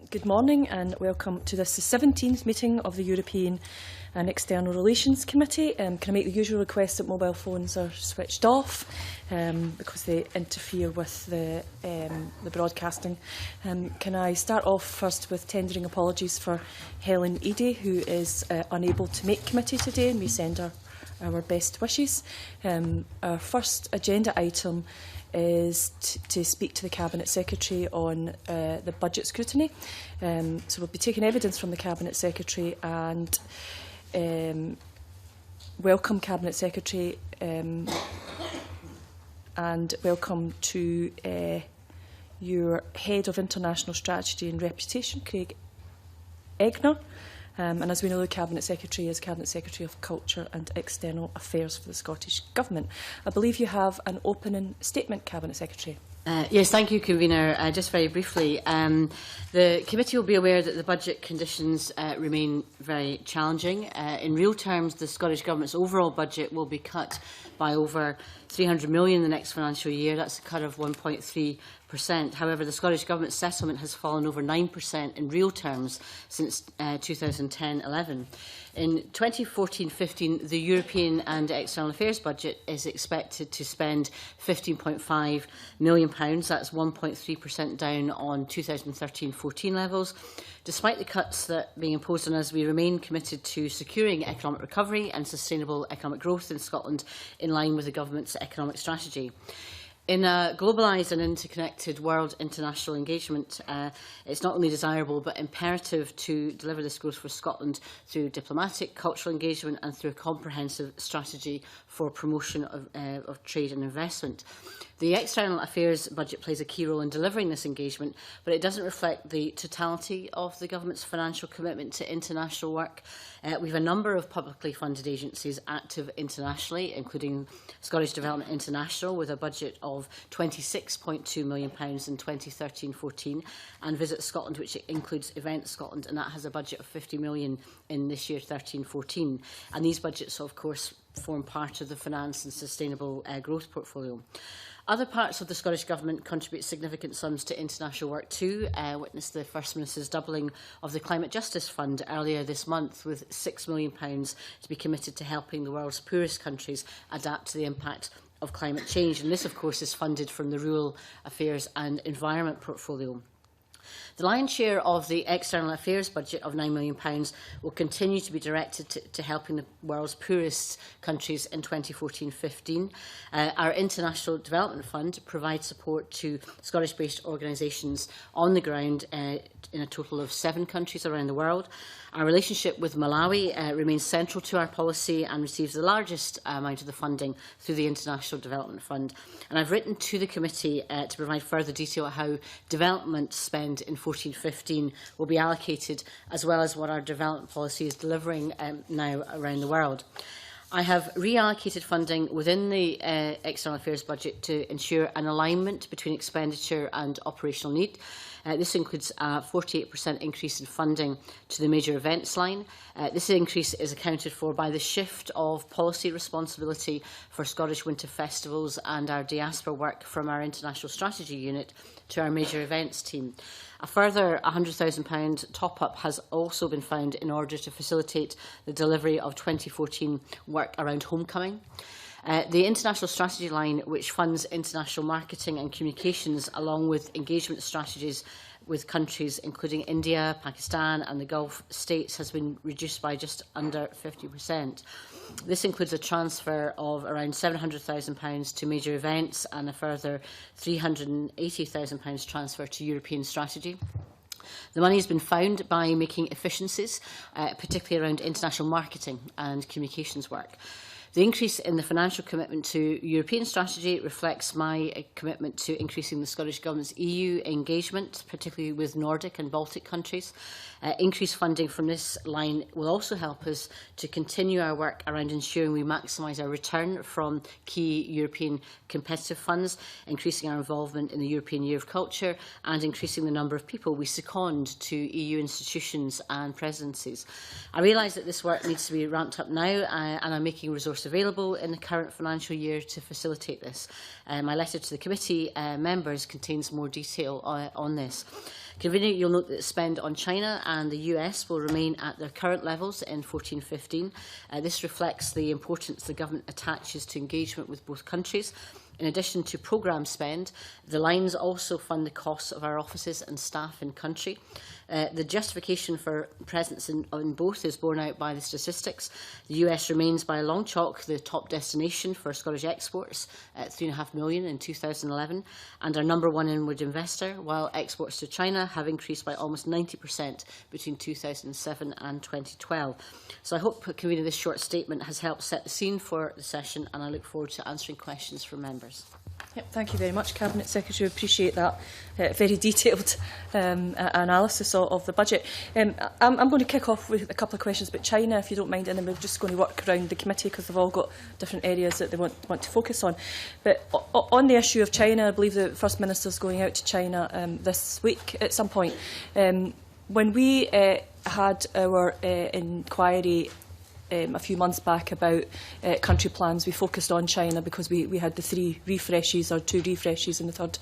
Good morning and welcome to this, the 17th meeting of the European and External Relations Committee. Can I make the usual request that mobile phones are switched off because they interfere with the broadcasting. Can I start off first with tendering apologies for Helen Eadie, who is unable to make committee today, and we send her our best wishes. Our first agenda item is to speak to the Cabinet Secretary on the budget scrutiny. So we'll be taking evidence from the Cabinet Secretary and welcome Cabinet Secretary and welcome to your Head of International Strategy and Reputation, Craig Egner. And as we know, the Cabinet Secretary is Cabinet Secretary of Culture and External Affairs for the Scottish Government. I believe you have an opening statement, Cabinet Secretary. Yes, thank you, Convener. Just very briefly, the committee will be aware that the budget conditions remain very challenging. In real terms, the Scottish Government's overall budget will be cut by over £300 million in the next financial year. That's a cut of 1.3%. However, the Scottish Government settlement has fallen over 9% in real terms since 2010-11. In 2014-15, the European and External Affairs budget is expected to spend £15.5 million. That's 1.3% down on 2013-14 levels. Despite the cuts that are being imposed on us, we remain committed to securing economic recovery and sustainable economic growth in Scotland in line with the Government's economic strategy. In a globalised and interconnected world, international engagement, it's not only desirable but imperative to deliver this growth for Scotland through diplomatic, cultural engagement and through a comprehensive strategy for promotion of trade and investment. The External Affairs budget plays a key role in delivering this engagement, but it doesn't reflect the totality of the Government's financial commitment to international work. We have a number of publicly funded agencies active internationally, including Scottish Development International, with a budget of £26.2 million in 2013-14, and Visit Scotland, which includes Event Scotland, and that has a budget of £50 million in this year, 13-14. And these budgets, of course, form part of the Finance and Sustainable Growth portfolio. Other parts of the Scottish Government contribute significant sums to international work too. Witnessed the First Minister's doubling of the Climate Justice Fund earlier this month, with £6 million to be committed to helping the world's poorest countries adapt to the impact of climate change. And this, of course, is funded from the Rural Affairs and Environment portfolio. The lion's share of the External Affairs budget of £9 million will continue to be directed to helping the world's poorest countries in 2014-15. Our International Development Fund provides support to Scottish-based organisations on the ground in a total of 7 countries around the world. Our relationship with Malawi remains central to our policy and receives the largest amount of the funding through the International Development Fund. And I've written to the committee to provide further detail on how development spend in 14-15 will be allocated, as well as what our development policy is delivering now around the world. I have reallocated funding within the External Affairs budget to ensure an alignment between expenditure and operational need. This includes a 48% increase in funding to the major events line. This increase is accounted for by the shift of policy responsibility for Scottish winter festivals and our diaspora work from our international strategy unit to our major events team. A further £100,000 top-up has also been found in order to facilitate the delivery of 2014 work around homecoming. The international strategy line, which funds international marketing and communications, along with engagement strategies with countries including India, Pakistan and the Gulf states, has been reduced by just under 50%. This includes a transfer of around £700,000 to major events and a further £380,000 transfer to European strategy. The money has been found by making efficiencies, particularly around international marketing and communications work. The increase in the financial commitment to European strategy reflects my commitment to increasing the Scottish Government's EU engagement, particularly with Nordic and Baltic countries. Increased funding from this line will also help us to continue our work around ensuring we maximise our return from key European competitive funds, increasing our involvement in the European Year of Culture and increasing the number of people we second to EU institutions and presidencies. I realise that this work needs to be ramped up now and I'm making resource resource available in the current financial year to facilitate this. My letter to the committee members contains more detail on this. Convener, you'll note that spend on China and the US will remain at their current levels in 14-15. This reflects the importance the government attaches to engagement with both countries. In addition to programme spend, the lines also fund the costs of our offices and staff in country. The justification for presence in both is borne out by the statistics. The US remains by a long chalk the top destination for Scottish exports at £3.5 million in 2011 and our #1 inward investor, while exports to China have increased by almost 90% between 2007 and 2012. So I hope, Convener, this short statement has helped set the scene for the session, and I look forward to answering questions from members. Yep, thank you very much, Cabinet Secretary. I appreciate that very detailed analysis of the budget. I'm going to kick off with a couple of questions about China, if you don't mind, and then we're just going to work around the committee because they've all got different areas that they want to focus on. But on the issue of China, I believe the First Minister is going out to China this week at some point. When we had our inquiry a few months back about country plans, we focused on China because we had the 3 refreshes, or 2 refreshes in the third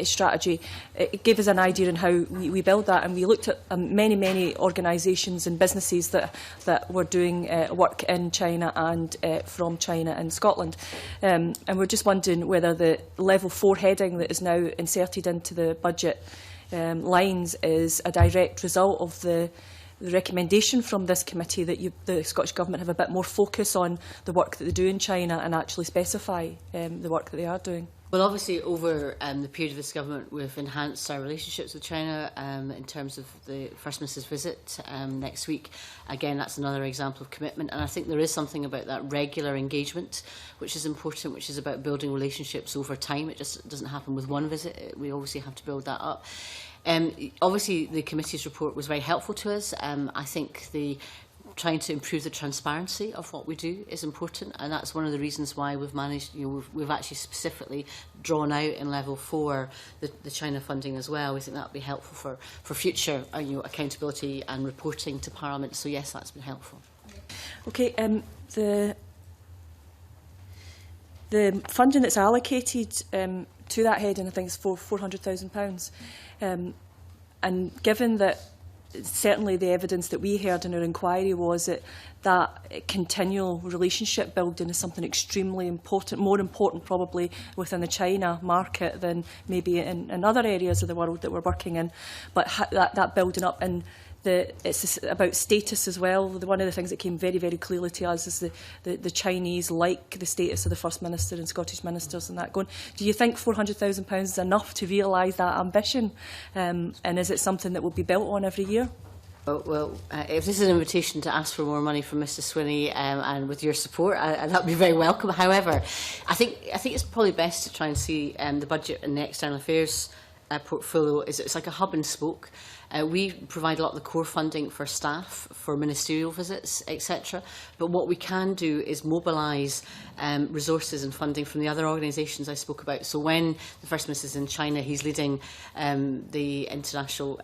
strategy. It gave us an idea on how we build that, and we looked at many organisations and businesses that were doing work in China and from China and Scotland. And we're just wondering whether the level 4 heading that is now inserted into the budget lines is a direct result of the recommendation from this committee that the Scottish Government have a bit more focus on the work that they do in China and actually specify the work that they are doing. Well, obviously, over the period of this government, we've enhanced our relationships with China in terms of the First Minister's visit next week. Again, that's another example of commitment, and I think there is something about that regular engagement, which is important, which is about building relationships over time. It just doesn't happen with one visit. We obviously have to build that up. Obviously, the committee's report was very helpful to us. I think trying to improve the transparency of what we do is important, and that's one of the reasons why we've managed, we've actually specifically drawn out in level 4 the China funding as well. We think that would be helpful for future accountability and reporting to Parliament. So yes, that's been helpful. Okay, the funding that's allocated to that heading, I think, is £400,000. And given that certainly the evidence that we heard in our inquiry was that continual relationship building is something extremely important, more important probably within the China market than maybe in other areas of the world that we're working in. But that building up, and it's about status as well. One of the things that came very clearly to us is the Chinese like the status of the First Minister and Scottish ministers and that going. Do you think £400,000 is enough to realise that ambition? And is it something that will be built on every year? Well, if this is an invitation to ask for more money from Mr Swinney and with your support, that would be very welcome. However, I think it's probably best to try and see the budget and the external affairs portfolio it's like a hub and spoke. We provide a lot of the core funding for staff, for ministerial visits, etc. But what we can do is mobilise resources and funding from the other organisations I spoke about. So when the First Minister is in China, he's leading the international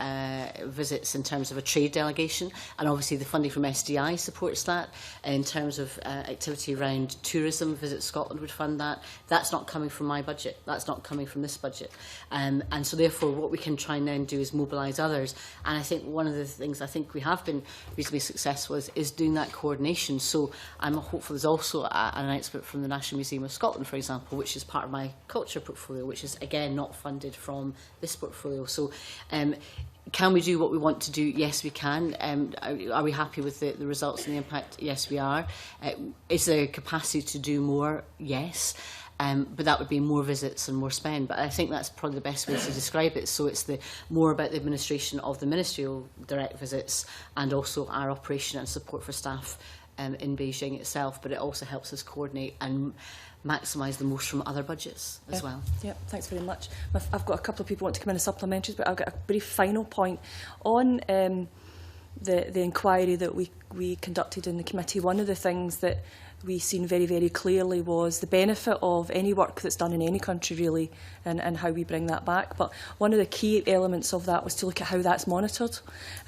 visits in terms of a trade delegation, and obviously the funding from SDI supports that. In terms of activity around tourism, Visit Scotland would fund that. That's not coming from my budget. That's not coming from this budget. And so therefore what we can try and then do is mobilise others. And I think one of the things I think we have been reasonably successful is doing that coordination. So I'm hopeful there's also an announcement from the National Museum of Scotland, for example, which is part of my culture portfolio, which is again not funded from this portfolio. So can we do what we want to do? Yes, we can. Are we happy with the results and the impact? Yes, we are. Is there capacity to do more? Yes. But that would be more visits and more spend. But I think that's probably the best way to describe it. So it's more about the administration of the ministerial direct visits and also our operation and support for staff in Beijing itself. But it also helps us coordinate and maximise the most from other budgets as well. Yeah, thanks very much. I've got a couple of people who want to come in as supplementaries, but I've got a brief final point on the inquiry that we conducted in the committee. One of the things that we seen very clearly was the benefit of any work that's done in any country really, and how we bring that back. But one of the key elements of that was to look at how that's monitored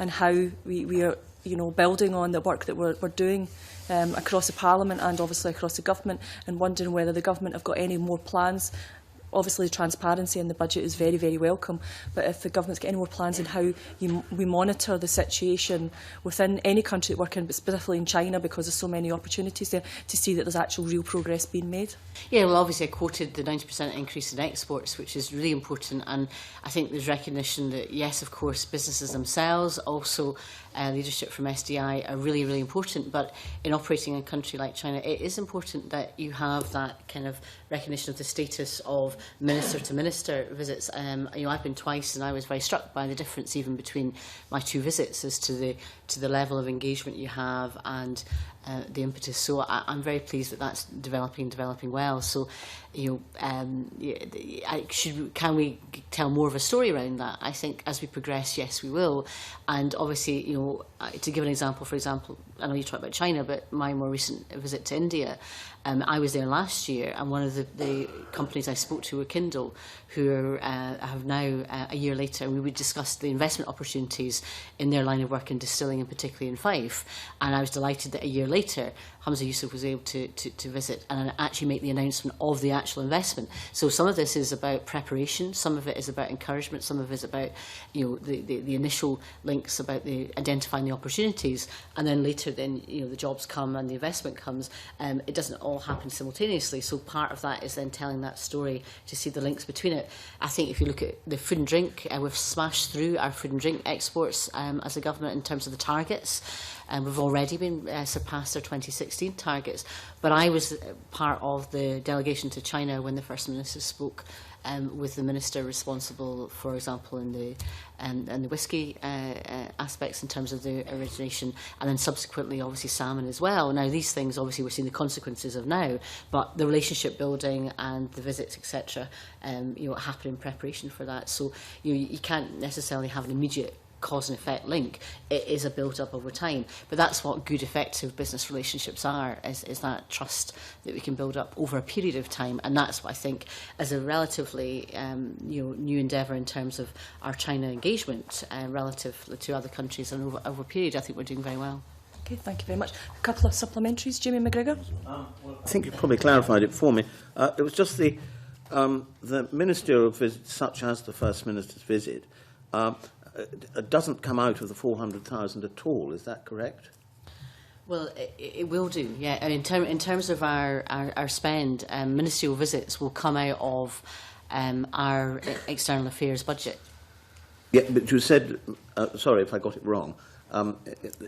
and how we are building on the work that we're doing across the Parliament and obviously across the government, and wondering whether the government have got any more plans. Obviously, transparency in the budget is very, very welcome, but if the government's got any more plans on how we monitor the situation within any country that we're in, but specifically in China, because there's so many opportunities there, to see that there's actual real progress being made. Yeah, well, obviously I quoted the 90% increase in exports, which is really important, and I think there's recognition that, yes, of course, businesses themselves, also leadership from SDI are really, really important, but in operating in a country like China, it is important that you have that kind of recognition of the status of minister-to-minister visits. I've been twice, and I was very struck by the difference even between my two visits as to the level of engagement you have and the impetus. So I'm very pleased that that's developing well. So, can we tell more of a story around that? I think as we progress, yes, we will. And obviously, to give an example, for example, I know you talked about China, but my more recent visit to India, I was there last year, and one of the companies I spoke to were Kindle, who have now, a year later, and we would discuss the investment opportunities in their line of work in distilling, and particularly in Fife. And I was delighted that a year later, Hamza Yusuf was able to visit and actually make the announcement of the actual investment. So some of this is about preparation, some of it is about encouragement, some of it is about the initial links about identifying the opportunities, and then later the jobs come and the investment comes. It doesn't all happen simultaneously, so part of that is then telling that story to see the links between it. I think if you look at the food and drink, we've smashed through our food and drink exports as a government in terms of the targets. We've already been surpassed our 2016 targets. But I was part of the delegation to China when the First Minister spoke with the Minister responsible, for example, in the whisky aspects in terms of the origination, and then subsequently, obviously, salmon as well. Now, these things, obviously, we're seeing the consequences of now, but the relationship building and the visits, etc., happen in preparation for that. So you can't necessarily have an immediate cause and effect link. It is a build-up over time, but that's what good, effective business relationships are, is that trust that we can build up over a period of time. And that's what I think, as a relatively new endeavour in terms of our China engagement relative to other countries, and over a period, I think we're doing very well. Okay, thank you very much. A couple of supplementaries. Jamie McGregor. I think you probably clarified it for me. It was just the ministerial visits, such as the First Minister's visit, doesn't come out of the 400,000 at all. Is that correct? Well, it will do, yeah. In terms of our spend, ministerial visits will come out of our external affairs budget. Yeah, but you said, sorry if I got it wrong,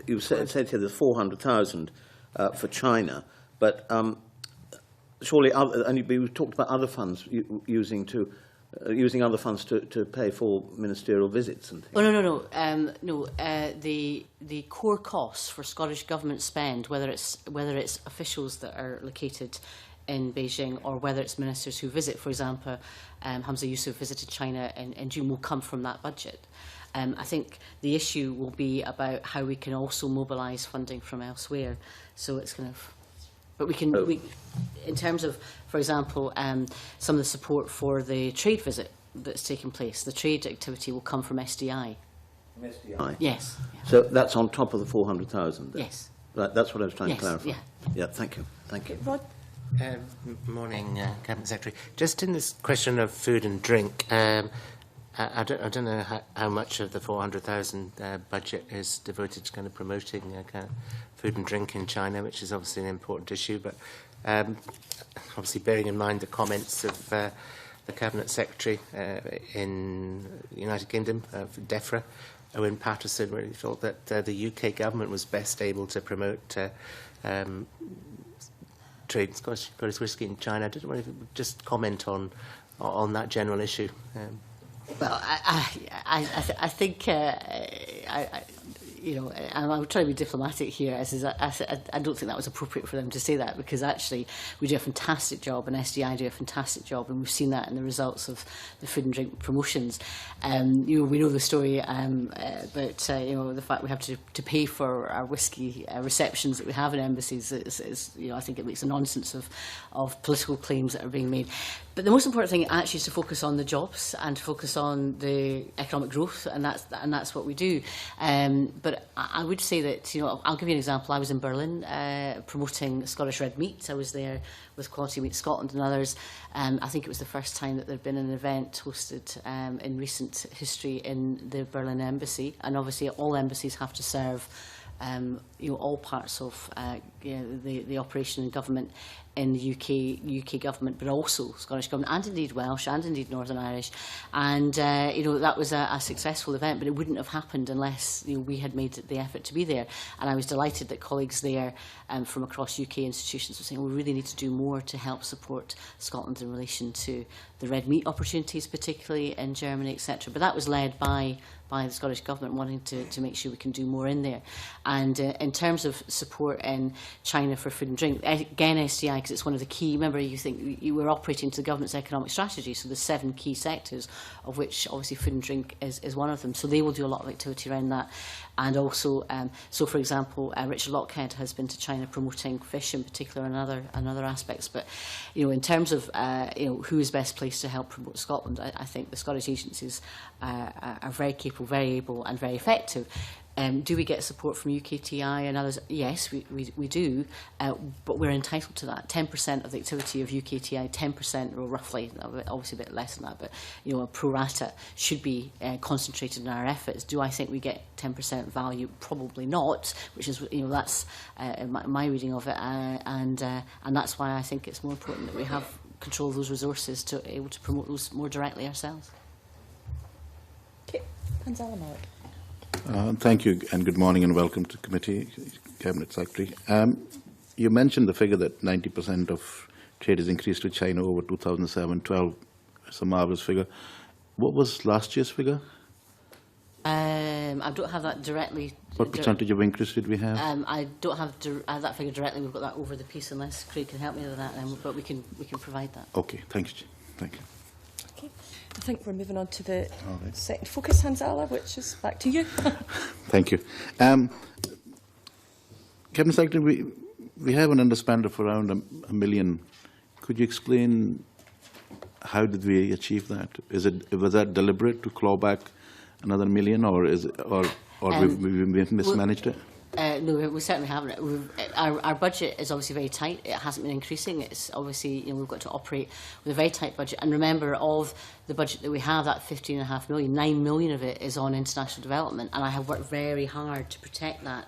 you said here there's 400,000 for China, but surely, and you talked about other funds using other funds to pay for ministerial visits and things. Oh, no. The core costs for Scottish Government spend, whether it's officials that are located in Beijing or whether it's ministers who visit, for example, Hamza Yusuf visited China in June, will come from that budget. I think the issue will be about how we can also mobilise funding from elsewhere. So it's kind of... But we can, in terms of, for example, some of the support for the trade visit that's taken place, the trade activity will come from SDI. From SDI? Yes. Yeah. So that's on top of the 400,000? Yes. Right, that's what I was trying to clarify. Yeah. Yeah, thank you. Thank you. Rod? Morning, Cabinet Secretary. Just in this question of food and drink, I don't know how much of the 400,000 budget is devoted to kind of promoting kind of food and drink in China, which is obviously an important issue, but obviously bearing in mind the comments of the Cabinet Secretary in the United Kingdom, DEFRA, Owen Patterson, where he thought that the UK government was best able to promote trade Scottish whisky in China. I don't know if you would just comment on that general issue. Well, I think, I'm trying to be diplomatic here. I don't think that was appropriate for them to say that, because actually we do a fantastic job, and SDI do a fantastic job, and we've seen that in the results of the food and drink promotions. We know the story about the fact we have to pay for our whisky receptions that we have in embassies. I think it makes a nonsense of political claims that are being made. But the most important thing actually is to focus on the jobs and to focus on the economic growth, and that's what we do. But I would say that, I'll give you an example. I was in Berlin promoting Scottish red meat. I was there with Quality Meat Scotland and others. I think it was the first time that there had been an event hosted in recent history in the Berlin embassy, and obviously all embassies have to serve all parts of the operation and government in the UK government, but also Scottish government, and indeed Welsh, and indeed Northern Irish. And that was a successful event, but it wouldn't have happened unless we had made the effort to be there. And I was delighted that colleagues there from across UK institutions were saying we really need to do more to help support Scotland in relation to the red meat opportunities, particularly in Germany, etc. But that was led by the Scottish Government wanting to make sure we can do more in there. And in terms of support in China for food and drink, again SDI, because it's one of the key, remember you think you were operating to the government's economic strategy, so the 7 key sectors, of which obviously food and drink is one of them. So they will do a lot of activity around that. And also, so for example, Richard Lockhead has been to China promoting fish in particular and other aspects. But in terms of who is best placed to help promote Scotland, I think the Scottish agencies are very capable, very able and very effective. Do we get support from UKTI and others? Yes, we do, but we're entitled to that. 10% of the activity of UKTI, 10%, or roughly, obviously a bit less than that, but a pro rata should be concentrated in our efforts. Do I think we get 10% value? Probably not, which is that's my reading of it, and that's why I think it's more important that we have control of those resources to able to promote those more directly ourselves. Okay, Hans-Ala Mark. Thank you, and good morning, and welcome to committee, Cabinet Secretary. You mentioned the figure that 90% of trade has increased with China over 2007-12. It's a marvellous figure. What was last year's figure? I don't have that directly. What percentage of increase did we have? I don't have that figure directly. We've got that over the piece, unless Craig can help me with that, but we can provide that. Okay, thank you. Thank you. Okay. I think we're moving on to the second focus, Hans-Ala, which is back to you. Thank you. Cabinet Secretary, we have an underspend of around a million. Could you explain how did we achieve that? Was that deliberate to claw back another million, or we've mismanaged it? No, we certainly haven't. Our budget is obviously very tight. It hasn't been increasing. It's obviously, we've got to operate with a very tight budget. And remember, of the budget that we have, that 15.5 million, 9 million of it is on international development. And I have worked very hard to protect that,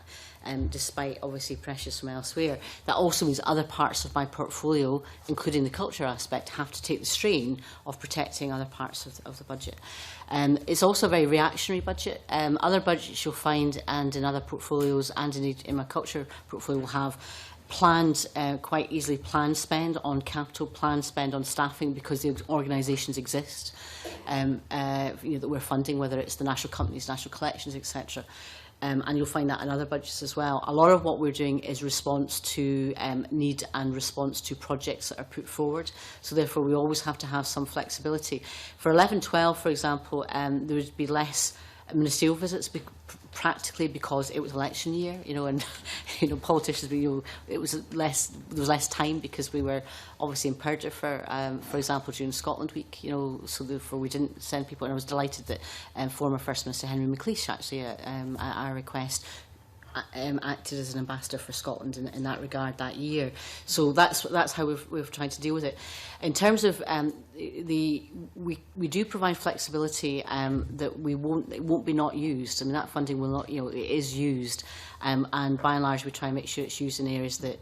despite obviously pressures from elsewhere. That also means other parts of my portfolio, including the culture aspect, have to take the strain of protecting other parts of the budget. It's also a very reactionary budget. Other budgets you'll find, and in other portfolios, and indeed in my culture portfolio, will have planned, quite easily planned spend on capital, planned spend on staffing, because the organisations exist that we're funding, whether it's the national companies, national collections, etc. And you'll find that in other budgets as well. A lot of what we're doing is response to need and response to projects that are put forward. So therefore, we always have to have some flexibility. For 11-12, for example, there would be less ministerial visits, practically because it was election year, and politicians, there was less time because we were obviously in Purdah for example, during Scotland Week, so therefore we didn't send people. And I was delighted that former First Minister Henry McLeish, actually, at our request, acted as an ambassador for Scotland in that regard that year. So that's how we've tried to deal with it. In terms of we do provide flexibility that it won't be not used. I mean, that funding will not, it is used, and by and large we try and make sure it's used in areas that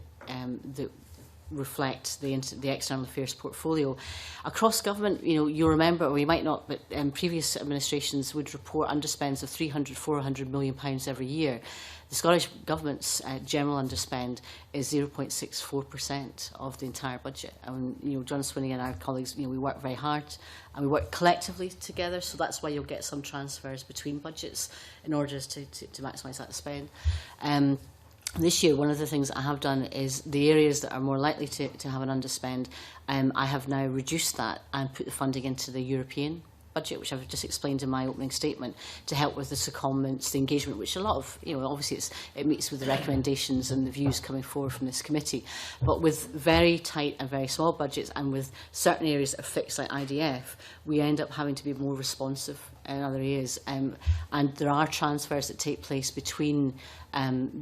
reflect the external affairs portfolio. Across government, you'll remember, or you might not, but previous administrations would report underspends of £300–400 million every year. The Scottish Government's general underspend is 0.64% of the entire budget. And John Swinney and our colleagues, we work very hard and we work collectively together, so that's why you'll get some transfers between budgets in order to maximise that spend. This year, one of the things I have done is the areas that are more likely to have an underspend, I have now reduced that and put the funding into the European budget, which I've just explained in my opening statement, to help with the secondments, the engagement, which a lot of, obviously it meets with the recommendations and the views coming forward from this committee. But with very tight and very small budgets, and with certain areas that are fixed like IDF, we end up having to be more responsive in other areas. And there are transfers that take place between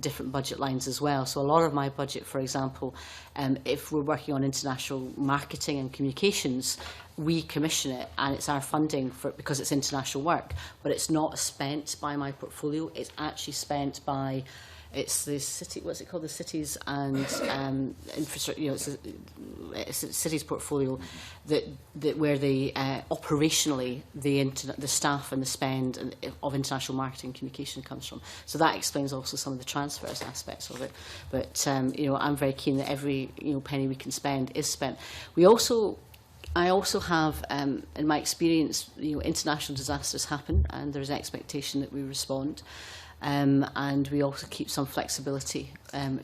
different budget lines as well. So a lot of my budget, for example, if we're working on international marketing and communications, we commission it, and it's our funding for it because it's international work, but it's not spent by my portfolio. It's actually spent by, it's the city, what's it called, the cities and infrastructure, it's a cities portfolio that where the operationally the staff and the spend of international marketing and communication comes from. So that explains also some of the transfers aspects of it. But I'm very keen that every penny we can spend is spent. I also have, in my experience, international disasters happen, and there's an expectation that we respond. And we also keep some flexibility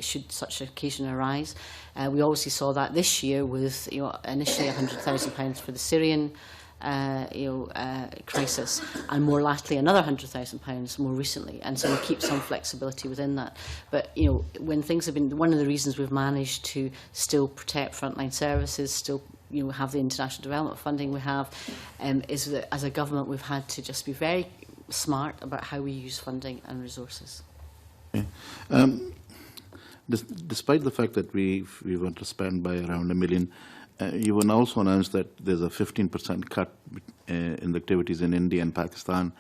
should such an occasion arise. We obviously saw that this year with initially £100,000 for the Syrian crisis, and more latterly another £100,000 more recently, and so we keep some flexibility within that. But when things have been, one of the reasons we've managed to still protect frontline services, still have the international development funding we have, is that as a government we've had to just be very smart about how we use funding and resources. Okay. Despite the fact that we want to spend by around £1 million, you will also announce that there's a 15% cut in the activities in India and Pakistan.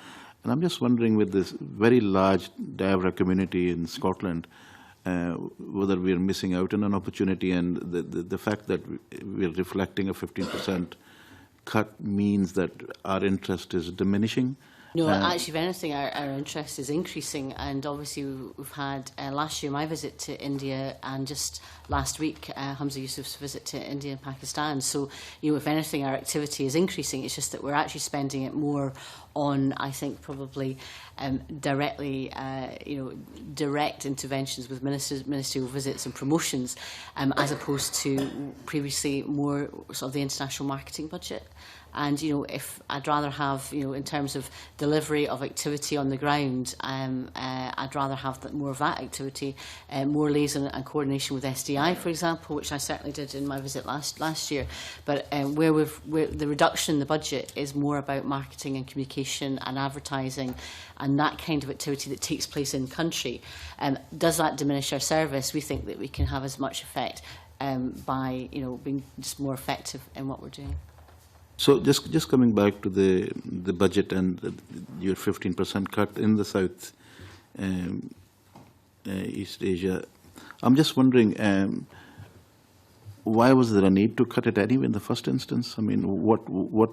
And I'm just wondering, with this very large diaspora community in Scotland, whether we're missing out on an opportunity, and the fact that we're reflecting a 15% cut means that our interest is diminishing. No, actually, if anything, our interest is increasing, and obviously we've had last year my visit to India, and just last week Hamza Yusuf's visit to India and Pakistan. So, if anything, our activity is increasing. It's just that we're actually spending it more on, I think, probably directly, direct interventions with ministerial visits and promotions, as opposed to previously more sort of the international marketing budget. And, if I'd rather have, in terms of delivery of activity on the ground, I'd rather have more of that activity, more liaison and coordination with SDI, for example, which I certainly did in my visit last year. But where the reduction in the budget is more about marketing and communication and advertising and that kind of activity that takes place in country. Does that diminish our service? We think that we can have as much effect by, being just more effective in what we're doing. So just coming back to the budget and your 15% cut in the South East Asia, I'm just wondering, why was there a need to cut it anyway in the first instance? I mean, what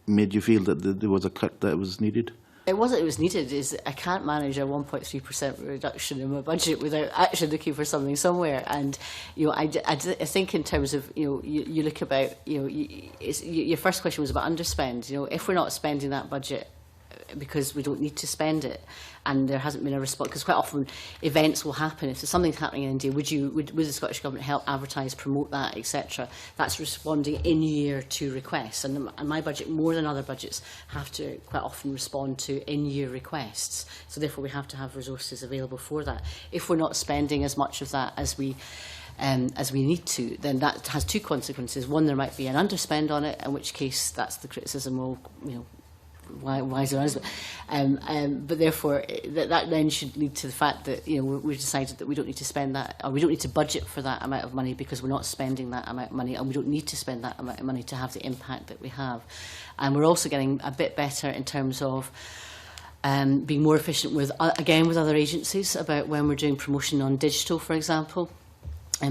made you feel that there was a cut that was needed? It was needed. I can't manage a 1.3% reduction in my budget without actually looking for something somewhere. And I think in terms of you look about your first question was about underspend. If we're not spending that budget because we don't need to spend it, and there hasn't been a response, because quite often events will happen. If there's something happening in India, would the Scottish Government help advertise, promote that, etc.? That's responding in year to requests, and my budget, more than other budgets, have to quite often respond to in-year requests. So therefore we have to have resources available for that. If we're not spending as much of that as we need to, then that has two consequences. One, there might be an underspend on it, in which case that's the criticism of, why is it honest? But therefore, that then should lead to the fact that we've decided that we don't need to spend that, or we don't need to budget for that amount of money because we're not spending that amount of money, and we don't need to spend that amount of money to have the impact that we have. And we're also getting a bit better in terms of being more efficient with other agencies about when we're doing promotion on digital, for example.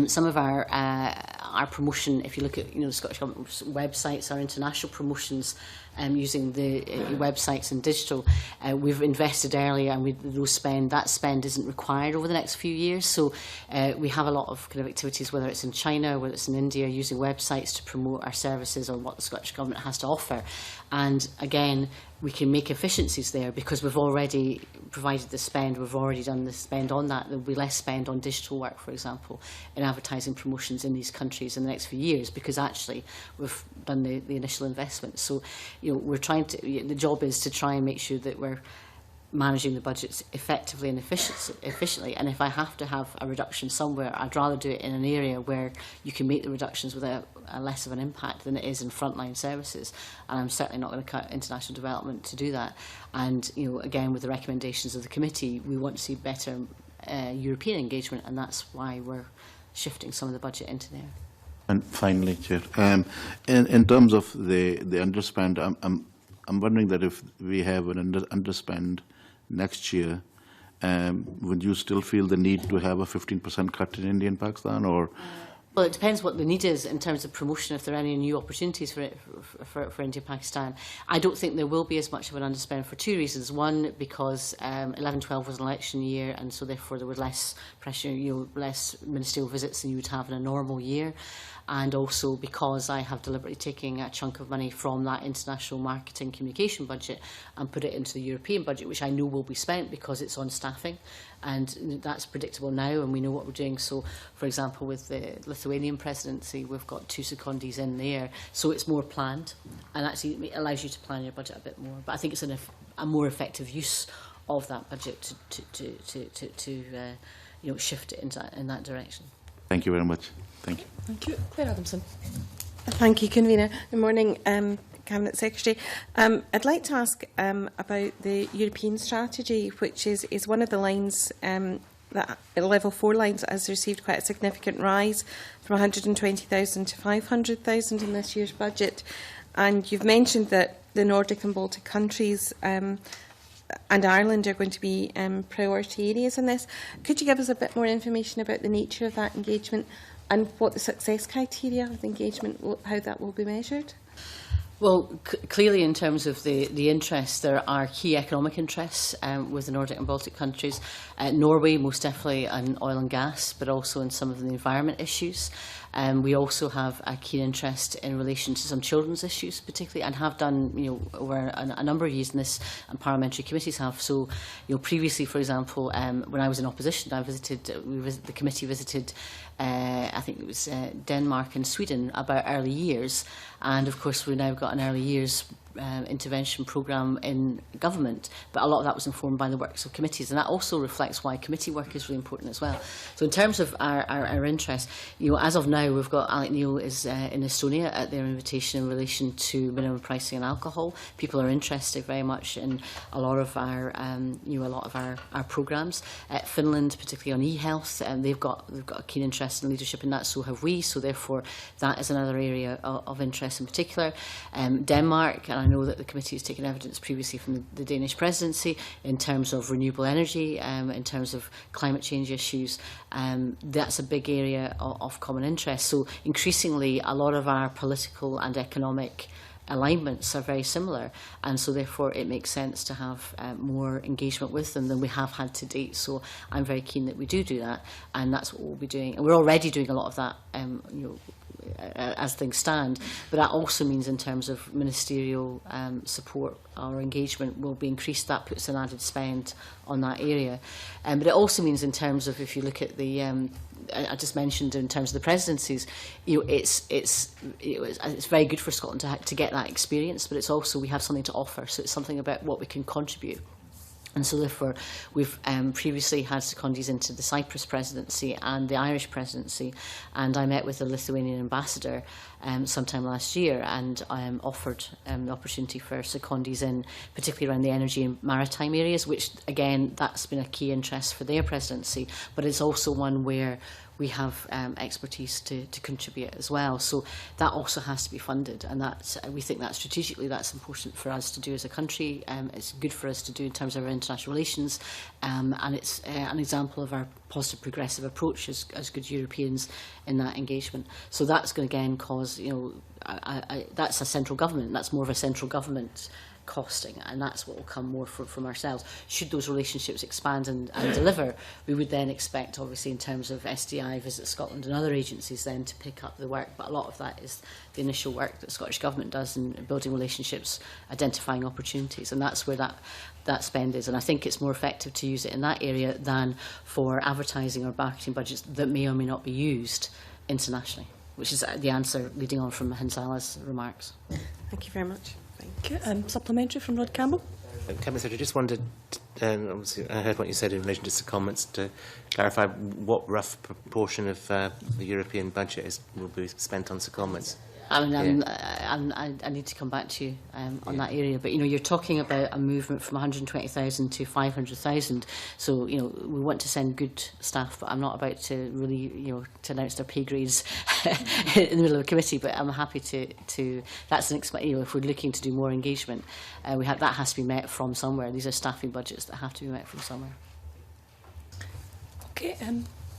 Some of our promotion, if you look at the Scottish Government's websites, our international promotions using the websites and digital, we've invested earlier, and that spend isn't required over the next few years. So we have a lot of kind of activities, whether it's in China, whether it's in India, using websites to promote our services or what the Scottish Government has to offer. And again, we can make efficiencies there because we've already provided the spend, we've already done the spend on that. There will be less spend on digital work, for example, in advertising promotions in these countries in the next few years, because actually we've done the initial investment. So we're trying to. The job is to try and make sure that we're managing the budgets effectively and efficiently. And if I have to have a reduction somewhere, I'd rather do it in an area where you can make the reductions without a less of an impact than it is in frontline services. And I'm certainly not going to cut international development to do that. And again, with the recommendations of the committee, we want to see better European engagement, and that's why we're shifting some of the budget into there. And finally, Chair, in terms of the underspend, I'm wondering that if we have an underspend next year, would you still feel the need to have a 15% cut in India and Pakistan, or? Well, it depends what the need is in terms of promotion, if there are any new opportunities for India and Pakistan. I don't think there will be as much of an underspend for two reasons. One, because 11-12 was an election year, and so therefore there was less pressure, less ministerial visits than you would have in a normal year. And also because I have deliberately taken a chunk of money from that international marketing communication budget and put it into the European budget, which I know will be spent because it's on staffing. And that's predictable now, and we know what we're doing. So, for example, with the Lithuanian presidency, we've got 2 secondees in there. So it's more planned, and actually it allows you to plan your budget a bit more. But I think it's a more effective use of that budget to shift it in that direction. Thank you very much. Thank you. Thank you. Claire Adamson. Thank you, Convener. Good morning, Cabinet Secretary. I'd like to ask about the European strategy, which is one of the lines that level 4 lines has received quite a significant rise from 120,000 to 500,000 in this year's budget. And you've mentioned that the Nordic and Baltic countries and Ireland are going to be priority areas in this. Could you give us a bit more information about the nature of that engagement and what the success criteria of the engagement, how that will be measured? Well, clearly in terms of the interests, there are key economic interests with the Nordic and Baltic countries. Norway, most definitely in oil and gas, but also in some of the environment issues. We also have a keen interest in relation to some children's issues, particularly, and have done, over a number of years in this, and parliamentary committees have. So, previously, for example, when I was in opposition, the committee visited, I think it was Denmark and Sweden about early years, and of course we've now got an early years intervention programme in government, but a lot of that was informed by the works of committees, and that also reflects why committee work is really important as well. So in terms of our interest, as of now, we've got Alec Neil is in Estonia at their invitation in relation to minimum pricing and alcohol. People are interested very much in a lot of our our programmes. Finland, particularly on e-health, they've got a keen interest in leadership in that. So have we. So therefore, that is another area of interest in particular. Denmark, and I know that the committee has taken evidence previously from the Danish presidency in terms of renewable energy, in terms of climate change issues. That's a big area of common interest. So increasingly, a lot of our political and economic alignments are very similar, and so therefore it makes sense to have more engagement with them than we have had to date. So I'm very keen that we do that, and that's what we'll be doing. And we're already doing a lot of that, as things stand, but that also means in terms of ministerial support, our engagement will be increased. That puts an added spend on that area, but it also means in terms of, if you look at the I just mentioned in terms of the presidencies, it's very good for Scotland to get that experience, but it's also, we have something to offer, so it's something about what we can contribute. And so therefore, we've previously had secondees into the Cyprus presidency and the Irish presidency, and I met with the Lithuanian-Ambassador sometime last year, and offered the opportunity for secondees in, particularly around the energy and maritime areas, which, again, that's been a key interest for their presidency, but it's also one where we have expertise to contribute as well. So that also has to be funded, and we think that strategically that's important for us to do as a country. It's good for us to do in terms of our international relations, and it's an example of our positive progressive approach as good Europeans in that engagement. So that's going to again cause, that's a central government, that's more of a central government costing, and that's what will come more from ourselves. Should those relationships expand and deliver, we would then expect, obviously, in terms of SDI, Visit Scotland and other agencies then to pick up the work, but a lot of that is the initial work that the Scottish Government does in building relationships, identifying opportunities, and that's where that spend is. And I think it's more effective to use it in that area than for advertising or marketing budgets that may or may not be used internationally, which is the answer leading on from Hansala's remarks. Thank you very much. Okay. Supplementary from Rod Campbell. Cabinet Secretary, just wondered, obviously I heard what you said in relation to comments, to clarify what rough proportion of the European budget will be spent on secondments. I mean, I need to come back to you on that area, but you're talking about a movement from 120,000 to 500,000. So we want to send good staff, but I'm not about to really to announce their pay grades in the middle of a committee. But I'm happy to that's an if we're looking to do more engagement, that has to be met from somewhere. These are staffing budgets that have to be met from somewhere. Okay,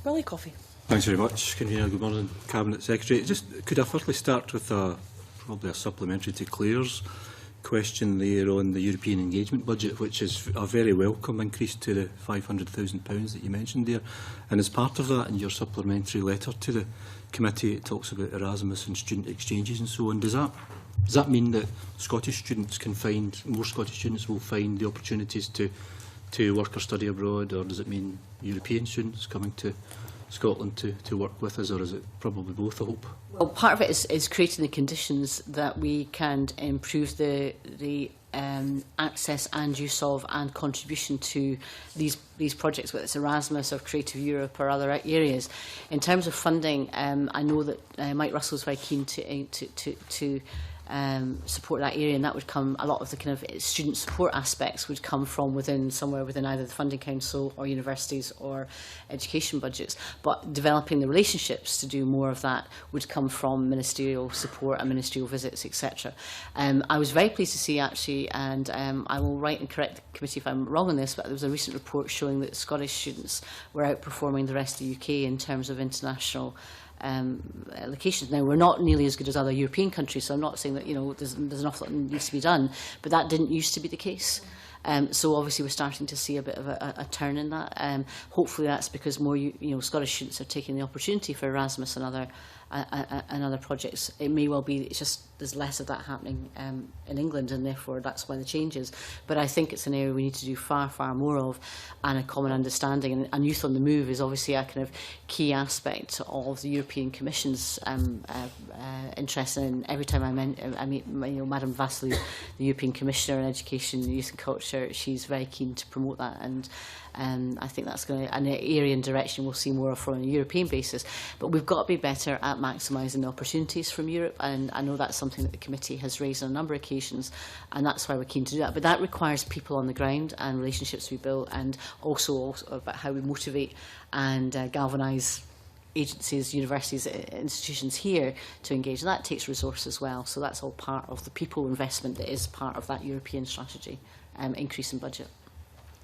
Willie Coffey. Thanks very much, Convener. Good morning, Cabinet Secretary. Could I firstly start with probably a supplementary to Claire's question there on the European engagement budget, which is a very welcome increase to the £500,000 that you mentioned there. And as part of that, in your supplementary letter to the committee, it talks about Erasmus and student exchanges and so on. Does that mean that Scottish students more Scottish students will find the opportunities to work or study abroad, or does it mean European students coming to Scotland to work with us, or is it probably both, I hope? Well, part of it is creating the conditions that we can improve the access and use of and contribution to these projects, whether it's Erasmus or Creative Europe or other areas. In terms of funding, I know that Mike Russell is very keen to support that area, and that would come, a lot of the kind of student support aspects would come from somewhere within either the Funding Council or universities or education budgets. But developing the relationships to do more of that would come from ministerial support and ministerial visits, etc. I was very pleased to see, actually, and I will write and correct the committee if I'm wrong on this, but there was a recent report showing that Scottish students were outperforming the rest of the UK in terms of international locations. Now, we're not nearly as good as other European countries, so I'm not saying that there's an awful lot that needs to be done, but that didn't used to be the case. So obviously we're starting to see a bit of a turn in that. Hopefully that's because more Scottish students are taking the opportunity for Erasmus and other projects. It may well be it's just there's less of that happening in England, and therefore that's why the changes. But I think it's an area we need to do far, far more of, and a common understanding. And Youth on the Move is obviously a kind of key aspect of the European Commission's interest. And every time I meet Madame Vasiliou, the European Commissioner in Education, Youth and Culture, she's very keen to promote that. And I think that's going to an area and direction we'll see more of from a European basis. But we've got to be better at maximising the opportunities from Europe, and I know that's something that the committee has raised on a number of occasions, and that's why we're keen to do that. But that requires people on the ground and relationships we build, and also about how we motivate and galvanise agencies, universities, institutions here to engage. And that takes resource as well. So that's all part of the people investment that is part of that European strategy, increase in budget.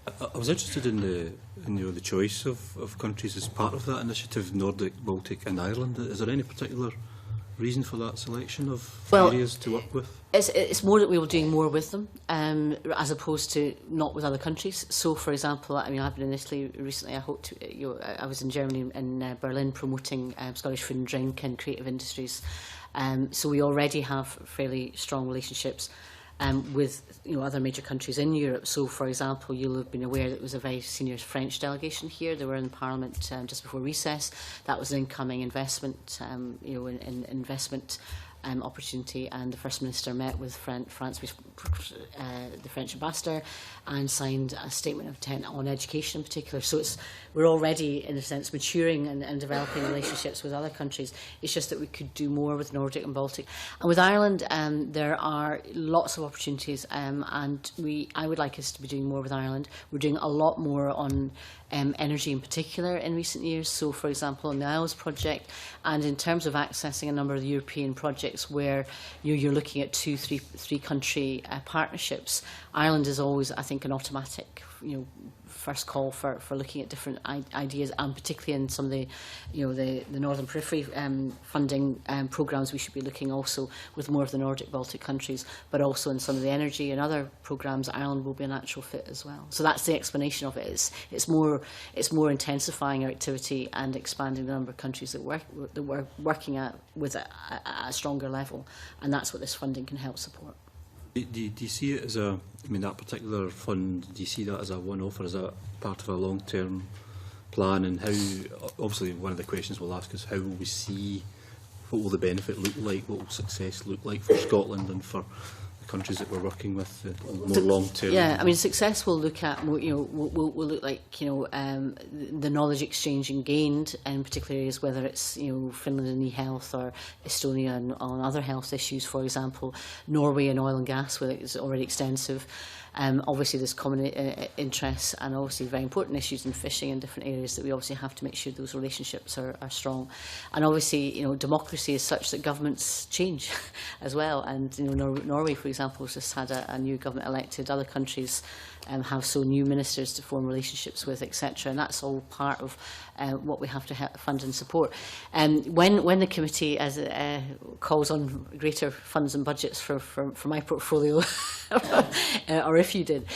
I was interested in the choice of countries as part of that initiative, Nordic, Baltic and Ireland. Is there any particular reason for that selection of areas to work with? It's more that we were doing more with them, as opposed to not with other countries. So, for example, I mean, I've been in Italy recently. I was in Germany and Berlin promoting Scottish food and drink and creative industries. So we already have fairly strong relationships with other major countries in Europe. So, for example, you'll have been aware that there was a very senior French delegation here. They were in Parliament just before recess. That was an incoming investment, investment opportunity, and the First Minister met with France, the French Ambassador, and signed a statement of intent on education in particular. So we're already, in a sense, maturing and developing relationships with other countries. It's just that we could do more with Nordic and Baltic. And with Ireland, there are lots of opportunities, and I would like us to be doing more with Ireland. We're doing a lot more on energy in particular in recent years. So, for example, in the Isles project, and in terms of accessing a number of the European projects where you're looking at 2-3 country partnerships, Ireland is always, I think, an automatic first call for looking at different ideas, and particularly in some of the the Northern Periphery funding programmes. We should be looking also with more of the Nordic Baltic countries, but also in some of the energy and other programmes. Ireland will be a natural fit as well. So that's the explanation of it. It's more intensifying our activity and expanding the number of countries that we're working at with a stronger level, and that's what this funding can help support. Do you see it as that particular fund, do you see that as a one-off, or as a part of a long-term plan? And how, obviously one of the questions we'll ask is how will we see, what will the benefit look like, what will success look like for Scotland and for the countries that we're working with, more long term? Yeah, I mean, success will look at, will look like, the knowledge exchanging gained in particular areas, whether it's, Finland and e-health, or Estonia and on other health issues, for example, Norway and oil and gas, where it's already extensive. Obviously, there's common interests and obviously very important issues in fishing in different areas that we obviously have to make sure those relationships are strong. And obviously, democracy is such that governments change as well. And Norway, for example, has just had a new government elected. Other countries have so new ministers to form relationships with, etc. And that's all part of what we have to fund and support. When the committee calls on greater funds and budgets for my portfolio, or if you did,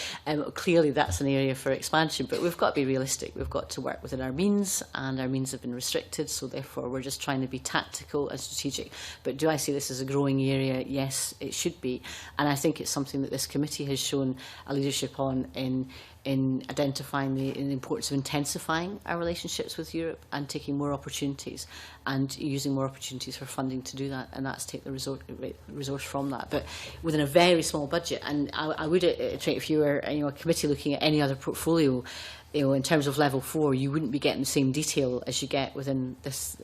clearly that's an area for expansion. But we've got to be realistic. We've got to work within our means, and our means have been restricted. So therefore, we're just trying to be tactical and strategic. But do I see this as a growing area? Yes, it should be. And I think it's something that this committee has shown a leadership on in identifying the importance of intensifying our relationships with Europe and taking more opportunities and using more opportunities for funding to do that, and that's take the resource from that. But within a very small budget, and I would iterate, if you were a committee looking at any other portfolio, in terms of level 4, you wouldn't be getting the same detail as you get within this,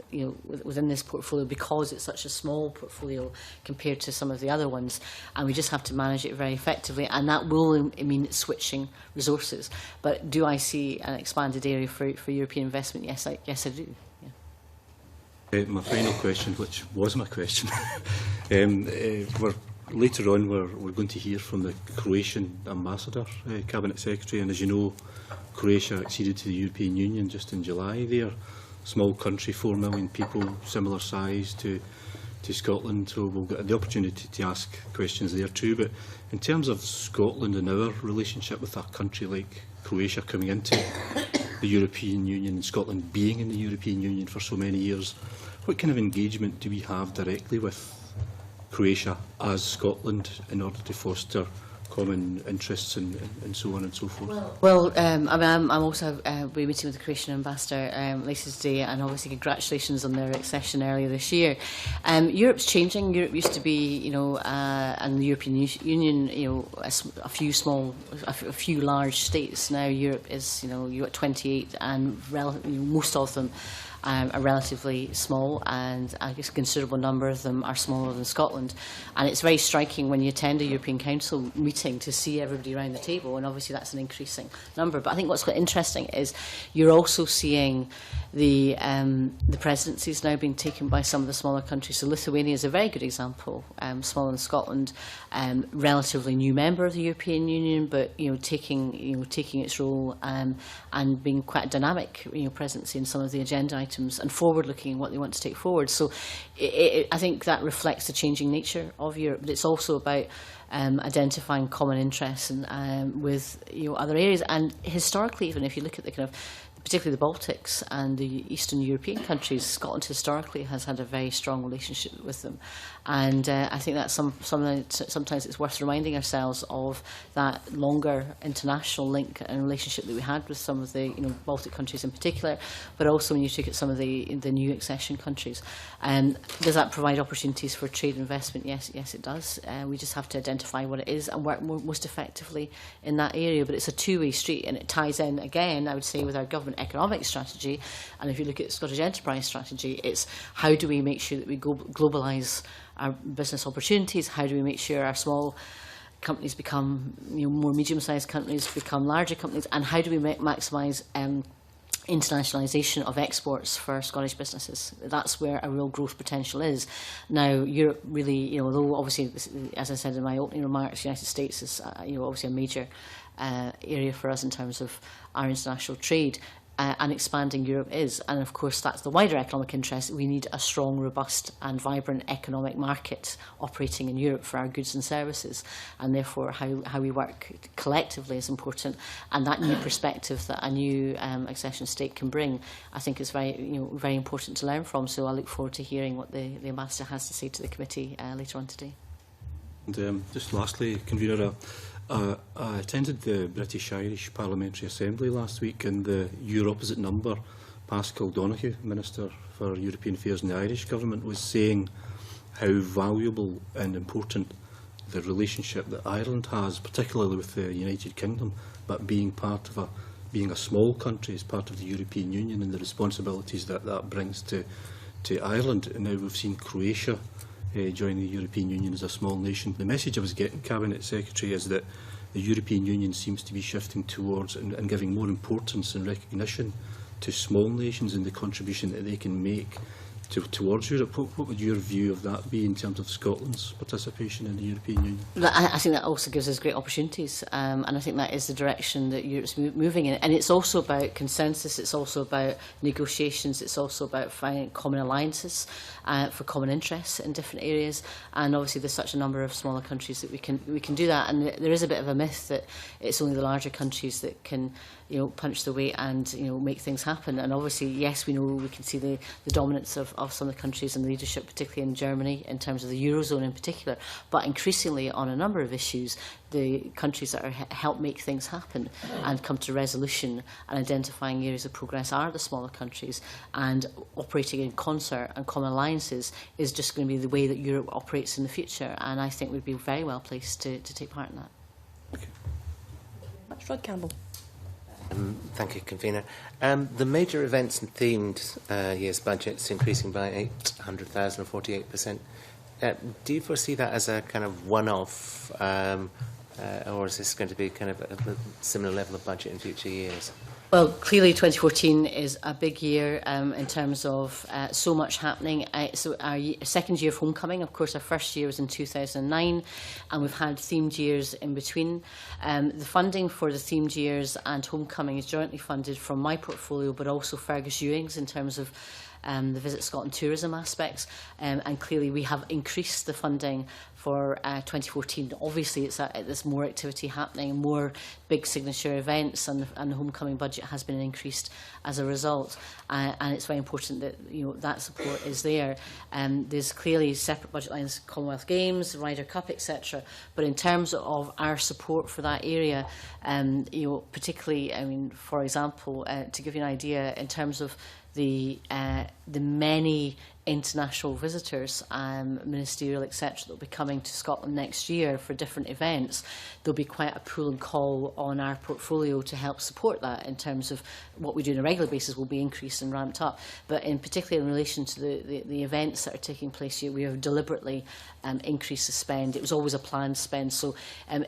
within this portfolio, because it's such a small portfolio compared to some of the other ones, and we just have to manage it very effectively, and that will mean switching resources. But do I see an expanded area for European investment? Yes, I do. Yeah. My final question, which was my question, later on we're going to hear from the Croatian-Ambassador, Cabinet Secretary, and as you know, Croatia acceded to the European Union just in July. They're a small country, 4 million people, similar size to Scotland, so we'll get the opportunity to ask questions there too. But in terms of Scotland and our relationship with a country like Croatia coming into the European Union, and Scotland being in the European Union for so many years, what kind of engagement do we have directly with Croatia as Scotland in order to foster common interests and so on and so forth? Well, I'm also be meeting with the Croatian-Ambassador later today, and obviously congratulations on their accession earlier this year. Europe's changing. Europe used to be, and the European Union, a few large states. Now Europe is, you've got 28, and most of them are relatively small, and I guess a considerable number of them are smaller than Scotland. And it's very striking when you attend a European Council meeting to see everybody around the table, and obviously that's an increasing number. But I think what's quite interesting is you're also seeing the presidencies now being taken by some of the smaller countries. So Lithuania is a very good example, smaller than Scotland, relatively new member of the European Union, but taking its role and being quite a dynamic presidency in some of the agenda items and forward-looking in what they want to take forward. So I think that reflects the changing nature of Europe, but it's also about identifying common interests and with other areas. And historically, even if you look at the particularly the Baltics and the Eastern European countries, Scotland historically has had a very strong relationship with them. And I think that's sometimes it's worth reminding ourselves of that longer international link and relationship that we had with some of the Baltic countries in particular, but also when you look at some of the new accession countries. Does that provide opportunities for trade and investment? Yes, it does. We just have to identify what it is and work most effectively in that area. But it's a two-way street, and it ties in, again, I would say, with our government economic strategy. And if you look at the Scottish enterprise strategy, it's how do we make sure that we globalise our business opportunities? How do we make sure our small companies become more medium-sized companies, become larger companies? And how do we maximise internationalisation of exports for Scottish businesses? That's where a real growth potential is. Now, Europe really, although obviously, as I said in my opening remarks, the United States is obviously a major area for us in terms of our international trade. And expanding Europe is. And of course, that's the wider economic interest. We need a strong, robust and vibrant economic market operating in Europe for our goods and services. And therefore, how we work collectively is important. And that new perspective that a new accession state can bring, I think is very important to learn from. So I look forward to hearing what the Ambassador has to say to the committee later on today. And just lastly, Convener, I attended the British-Irish Parliamentary Assembly last week, and your opposite number, Pascal Donoghue, Minister for European Affairs in the Irish Government, was saying how valuable and important the relationship that Ireland has, particularly with the United Kingdom, but being a small country as part of the European Union and the responsibilities that that brings to Ireland. And now we've seen Croatia join the European Union as a small nation. The message I was getting, Cabinet Secretary, is that the European Union seems to be shifting towards and giving more importance and recognition to small nations and the contribution that they can make towards Europe. What would your view of that be in terms of Scotland's participation in the European Union? I think that also gives us great opportunities, and I think that is the direction that Europe's moving in. And it's also about consensus, it's also about negotiations, it's also about finding common alliances for common interests in different areas. And obviously there's such a number of smaller countries that we can do that. And there is a bit of a myth that it's only the larger countries that can, punch the weight and make things happen. And obviously, yes, we know we can see the dominance of some of the countries and the leadership, particularly in Germany, in terms of the Eurozone in particular. But increasingly, on a number of issues, the countries that help make things happen and come to resolution and identifying areas of progress are the smaller countries. And operating in concert and common alliances is just going to be the way that Europe operates in the future. And I think we'd be very well placed to take part in that. Okay. Rod Campbell. Thank you, Convener. The major events and themed year's budget's increasing by 800,000 or 48%. Do you foresee that as a kind of one-off, or is this going to be kind of a similar level of budget in future years? Well, clearly 2014 is a big year in terms of so much happening. So our second year of homecoming, of course, our first year was in 2009, and we've had themed years in between. The funding for the themed years and homecoming is jointly funded from my portfolio, but also Fergus Ewing's in terms of the Visit Scotland tourism aspects, and clearly we have increased the funding for 2014. Obviously, there's more activity happening, more big signature events, and the homecoming budget has been increased as a result. And it's very important that that support is there. There's clearly separate budget lines, Commonwealth Games, Ryder Cup, etc. But in terms of our support for that area, particularly, for example, to give you an idea, in terms of the many international visitors, ministerial, etc., that will be coming to Scotland next year for different events, there'll be quite a pull and call on our portfolio to help support that. In terms of what we do on a regular basis will be increased and ramped up, but in particular in relation to the events that are taking place here, we have deliberately increased the spend. It was always a planned spend. So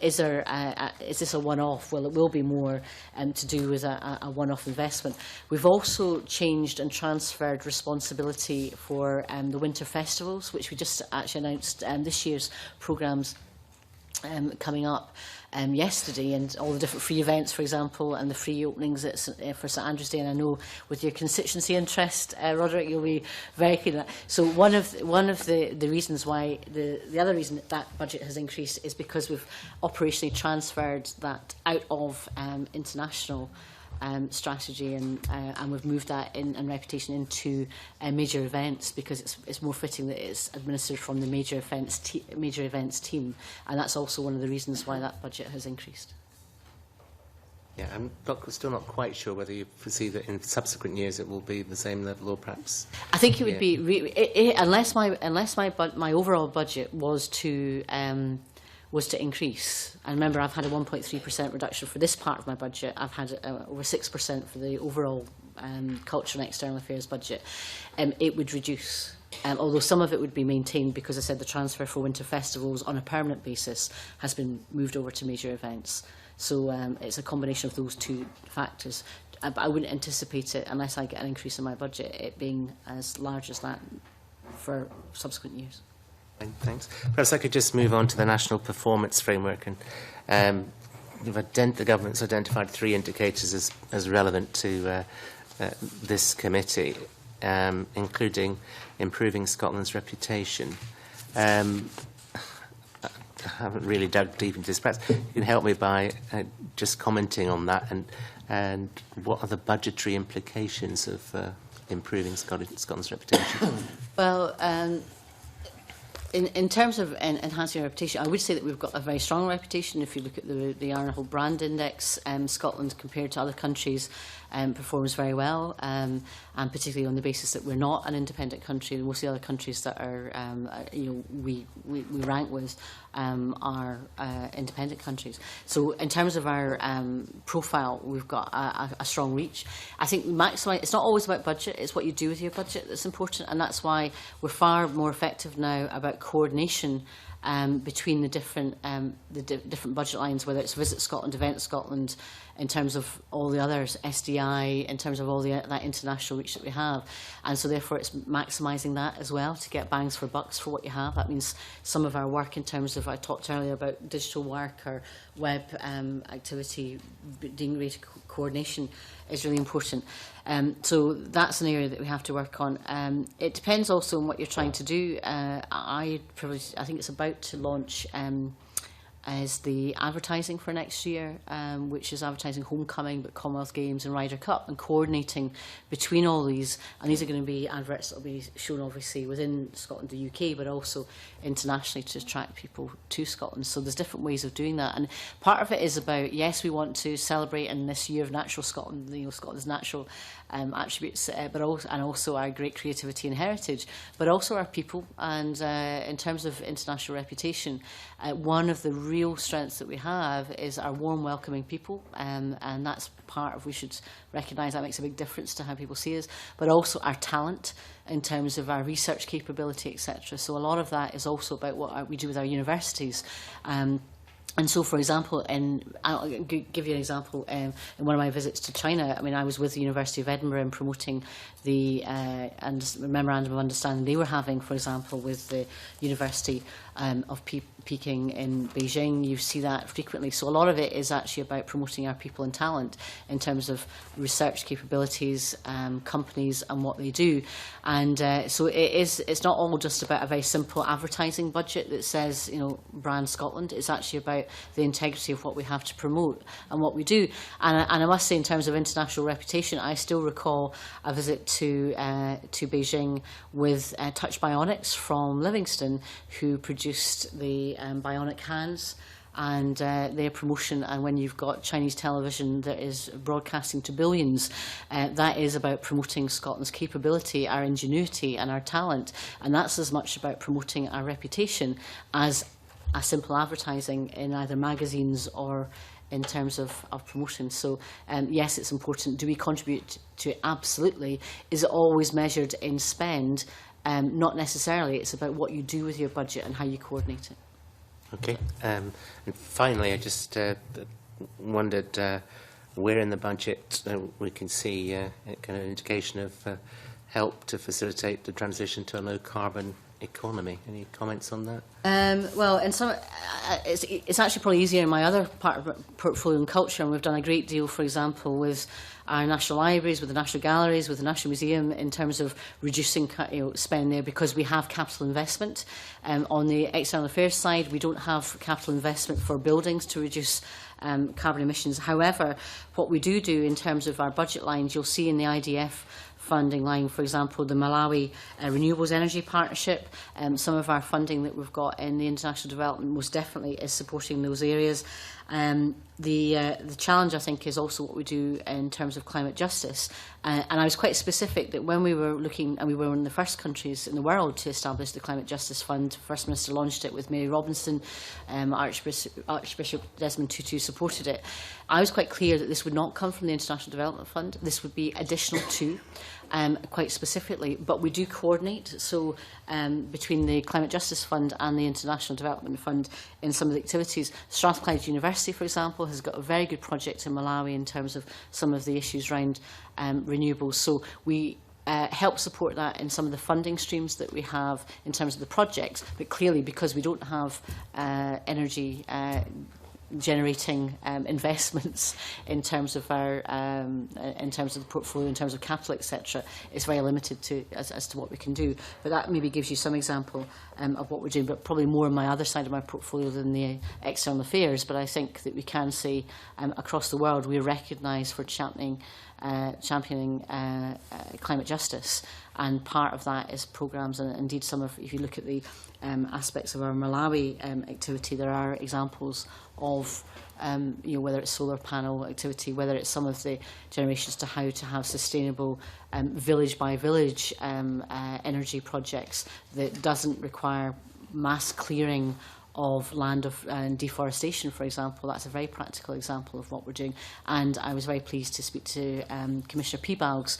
is this a one-off? Well, it will be more to do with a one-off investment. We've also changed and transferred responsibility for the winter festivals, which we just actually announced this year's programmes coming up yesterday, and all the different free events, for example, and the free openings for St Andrew's Day. And I know with your constituency interest, Roderick, you'll be very keen on that. So one of the reasons why, the other reason that budget has increased is because we've operationally transferred that out of international strategy, and we've moved that and reputation into major events, because it's more fitting that it's administered from the major events team, and that's also one of the reasons why that budget has increased. Yeah, I'm still not quite sure whether you foresee that in subsequent years it will be the same level, or perhaps. I think it would be unless my overall budget was to increase. And remember, I've had a 1.3% reduction for this part of my budget. I've had over 6% for the overall culture and external affairs budget. It would reduce. Although some of it would be maintained, because I said the transfer for winter festivals on a permanent basis has been moved over to major events. So it's a combination of those two factors. But I wouldn't anticipate it, unless I get an increase in my budget, it being as large as that for subsequent years. Thanks. Perhaps I could just move on to the National Performance Framework. And the government's identified 3 indicators as relevant to this committee, including improving Scotland's reputation. I haven't really dug deep into this. Perhaps you can help me by just commenting on that, and what are the budgetary implications of improving Scotland's reputation? Well, In terms of enhancing our reputation, I would say that we've got a very strong reputation. If you look at the Arnold Brand Index, Scotland, compared to other countries, performs very well, and particularly on the basis that we're not an independent country. Most of the other countries that are, we rank with are independent countries. So in terms of our profile, we've got a strong reach. I think it's not always about budget, it's what you do with your budget that's important, and that's why we're far more effective now about coordination between the different budget lines, whether it's Visit Scotland, Event Scotland, in terms of all the others, SDI, in terms of all that international reach that we have. And so therefore it's maximising that as well to get bangs for bucks for what you have. That means some of our work in terms of, I talked earlier about digital work or web activity, being greater coordination is really important. So that's an area that we have to work on. It depends also on what you're trying to do. I think it's about to launch is the advertising for next year, which is advertising Homecoming, but Commonwealth Games and Ryder Cup, and coordinating between all these. And these are going to be adverts that will be shown obviously within Scotland, the UK, but also internationally to attract people to Scotland. So there's different ways of doing that. And part of it is about, yes, we want to celebrate in this year of natural Scotland, Scotland's natural attributes, but also our great creativity and heritage, but also our people. And in terms of international reputation, one of the real strengths that we have is our warm, welcoming people, and that's part of, we should recognise that makes a big difference to how people see us, but also our talent in terms of our research capability, etc. So a lot of that is also about what we do with our universities. And so, for example, I'll give you an example. In one of my visits to China, I mean, I was with the University of Edinburgh in promoting the memorandum of understanding they were having, for example, with the University of Peking in Beijing. You see that frequently. So a lot of it is actually about promoting our people and talent in terms of research capabilities, companies and what they do. And so it's not all just about a very simple advertising budget that says, brand Scotland. It's actually about the integrity of what we have to promote and what we do. And I must say, in terms of international reputation, I still recall a visit to Beijing with Touch Bionics from Livingston, who produced the bionic hands and their promotion. And when you've got Chinese television that is broadcasting to billions, that is about promoting Scotland's capability, our ingenuity and our talent. And that's as much about promoting our reputation as a simple advertising in either magazines or in terms of promotion. So yes, it's important. Do we contribute to it? Absolutely. Is it always measured in spend? Not necessarily. It's about what you do with your budget and how you coordinate it. Okay. And finally, I just wondered where in the budget we can see a kind of indication of help to facilitate the transition to a low-carbon economy. Any comments on that? Well, in some, it's actually probably easier in my other part of portfolio and culture, and we've done a great deal, for example, with our national libraries, with the national galleries, with the National Museum, in terms of reducing spend there, because we have capital investment. On the external affairs side, we don't have capital investment for buildings to reduce carbon emissions. However, what we do in terms of our budget lines, you'll see in the IDF funding line, for example, the Malawi Renewables Energy Partnership. Some of our funding that we've got in the international development most definitely is supporting those areas. The challenge, I think, is also what we do in terms of climate justice. And I was quite specific that when we were looking, and we were one of the first countries in the world to establish the Climate Justice Fund, First Minister launched it with Mary Robinson, Archbishop Desmond Tutu supported it. I was quite clear that this would not come from the International Development Fund. This would be additional to, quite specifically, but we do coordinate. So between the Climate Justice Fund and the International Development Fund in some of the activities. Strathclyde University, for example, has got a very good project in Malawi in terms of some of the issues around renewables. So we help support that in some of the funding streams that we have in terms of the projects, but clearly because we don't have energy generating investments in terms of our in terms of the portfolio, in terms of capital, etc., it's very limited to as to what we can do. But that maybe gives you some example of what we're doing, but probably more on my other side of my portfolio than the external affairs. But I think that we can say across the world we're recognised for championing climate justice, and part of that is programmes, and indeed some of, if you look at the aspects of our Malawi activity, there are examples of whether it's solar panel activity, whether it's some of the generations to how to have sustainable village by village energy projects that doesn't require mass clearing of land and deforestation, for example. That's a very practical example of what we're doing. And I was very pleased to speak to Commissioner Piebalgs,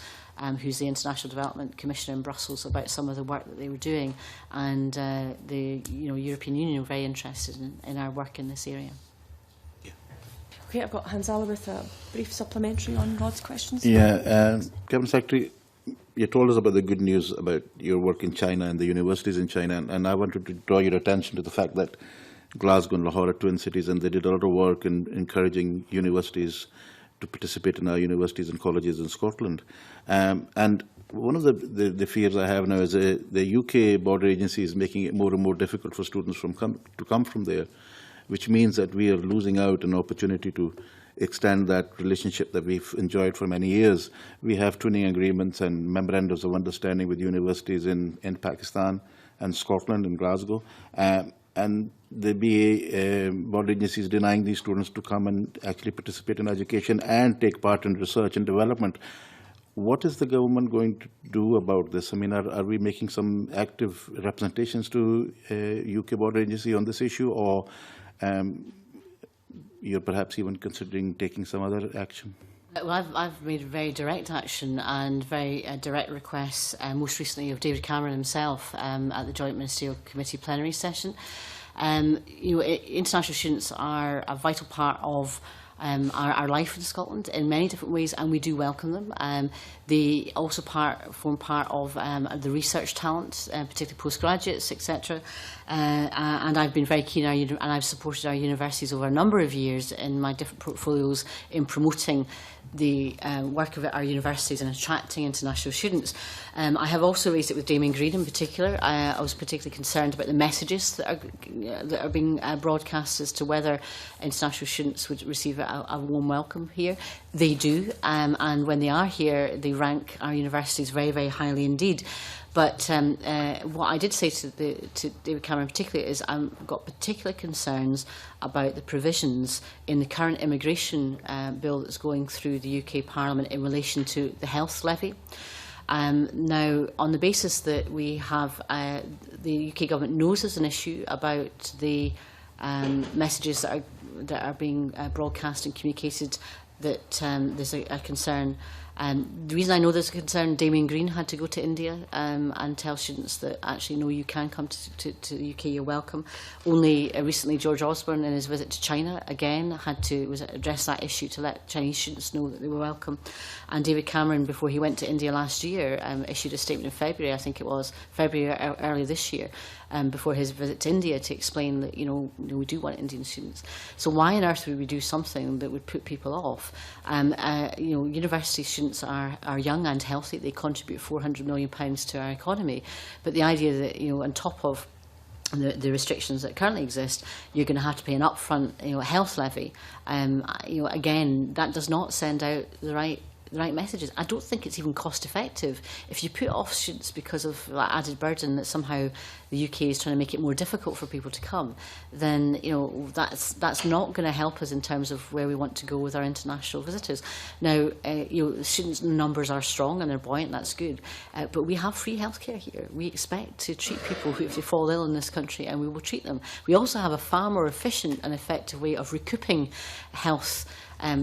who's the International Development Commissioner in Brussels, about some of the work that they were doing. And the European Union are very interested in our work in this area. Okay, I've got Hans-Ala with a brief supplementary on Rod's questions. Yeah, Cabinet Secretary, you told us about the good news about your work in China and the universities in China, and I wanted to draw your attention to the fact that Glasgow and Lahore are twin cities, and they did a lot of work in encouraging universities to participate in our universities and colleges in Scotland. And one of the fears I have now is the UK border agency is making it more and more difficult for students to come from there, which means that we are losing out an opportunity to extend that relationship that we've enjoyed for many years. We have twinning agreements and memorandums of understanding with universities in Pakistan and Scotland and Glasgow. And the BA border agency is denying these students to come and actually participate in education and take part in research and development. What is the government going to do about this? I mean, are we making some active representations to UK border agency on this issue, or you're perhaps even considering taking some other action? Well, I've made very direct action and very direct requests, most recently of David Cameron himself at the Joint Ministerial Committee plenary session. International students are a vital part of our life in Scotland in many different ways, and we do welcome them. They also form part of the research talent, particularly postgraduates, etc. And I've been very keen, and I've supported our universities over a number of years in my different portfolios in promoting the work of our universities and attracting international students. I have also raised it with Damien Green in particular. I was particularly concerned about the messages that are being broadcast as to whether international students would receive a warm welcome here. They do, and when they are here, they rank our universities very, very highly indeed. But what I did say to David Cameron in particular is I've got particular concerns about the provisions in the current immigration bill that's going through the UK Parliament in relation to the health levy. Now, on the basis that we have the UK government knows there's an issue about the messages that are being broadcast and communicated, that there's a concern. The reason I know there's a concern, Damien Green had to go to India and tell students that actually, no, you can come to the UK, you're welcome. Only recently, George Osborne, in his visit to China, again, had to address that issue to let Chinese students know that they were welcome. And David Cameron, before he went to India last year, issued a statement in February, I think it was, February early this year, before his visit to India, to explain that, we do want Indian students. So why on earth would we do something that would put people off? University students are young and healthy. They contribute £400 million to our economy. But the idea that, on top of the restrictions that currently exist, you're going to have to pay an upfront, health levy. Again, that does not send out the right messages. I don't think it's even cost effective. If you put off students because of that added burden that somehow the UK is trying to make it more difficult for people to come, then that's not going to help us in terms of where we want to go with our international visitors. Now, students' numbers are strong and they're buoyant. That's good, but we have free healthcare here. We expect to treat people who, if they fall ill in this country, and we will treat them. We also have a far more efficient and effective way of recouping health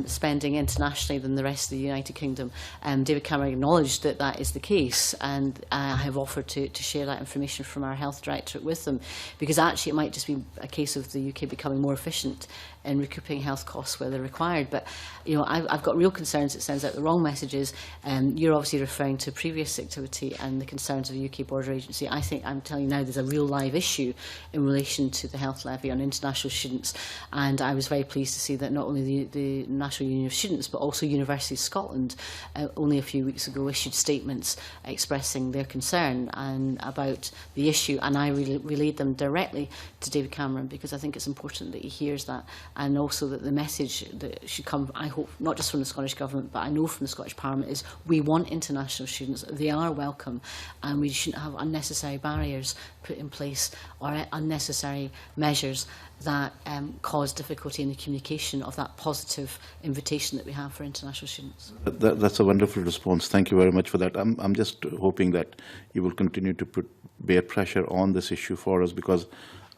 spending internationally than the rest of the United Kingdom. David Cameron acknowledged that that is the case, and I have offered to share that information from our health directorate with them, because actually it might just be a case of the UK becoming more efficient in recouping health costs where they're required. But I've got real concerns it sends out the wrong messages. You're obviously referring to previous activity and the concerns of the UK Border Agency. I think I'm telling you now there's a real live issue in relation to the health levy on international students, and I was very pleased to see that not only the National Union of Students but also University of Scotland only a few weeks ago issued statements expressing their concern about the issue, and I relayed them directly to David Cameron because I think it's important that he hears that. and also that the message that should come, I hope, not just from the Scottish Government, but I know from the Scottish Parliament, is we want international students. They are welcome, and we shouldn't have unnecessary barriers put in place or unnecessary measures that cause difficulty in the communication of that positive invitation that we have for international students. That's a wonderful response. Thank you very much for that. I'm just hoping that you will continue to bear pressure on this issue for us, because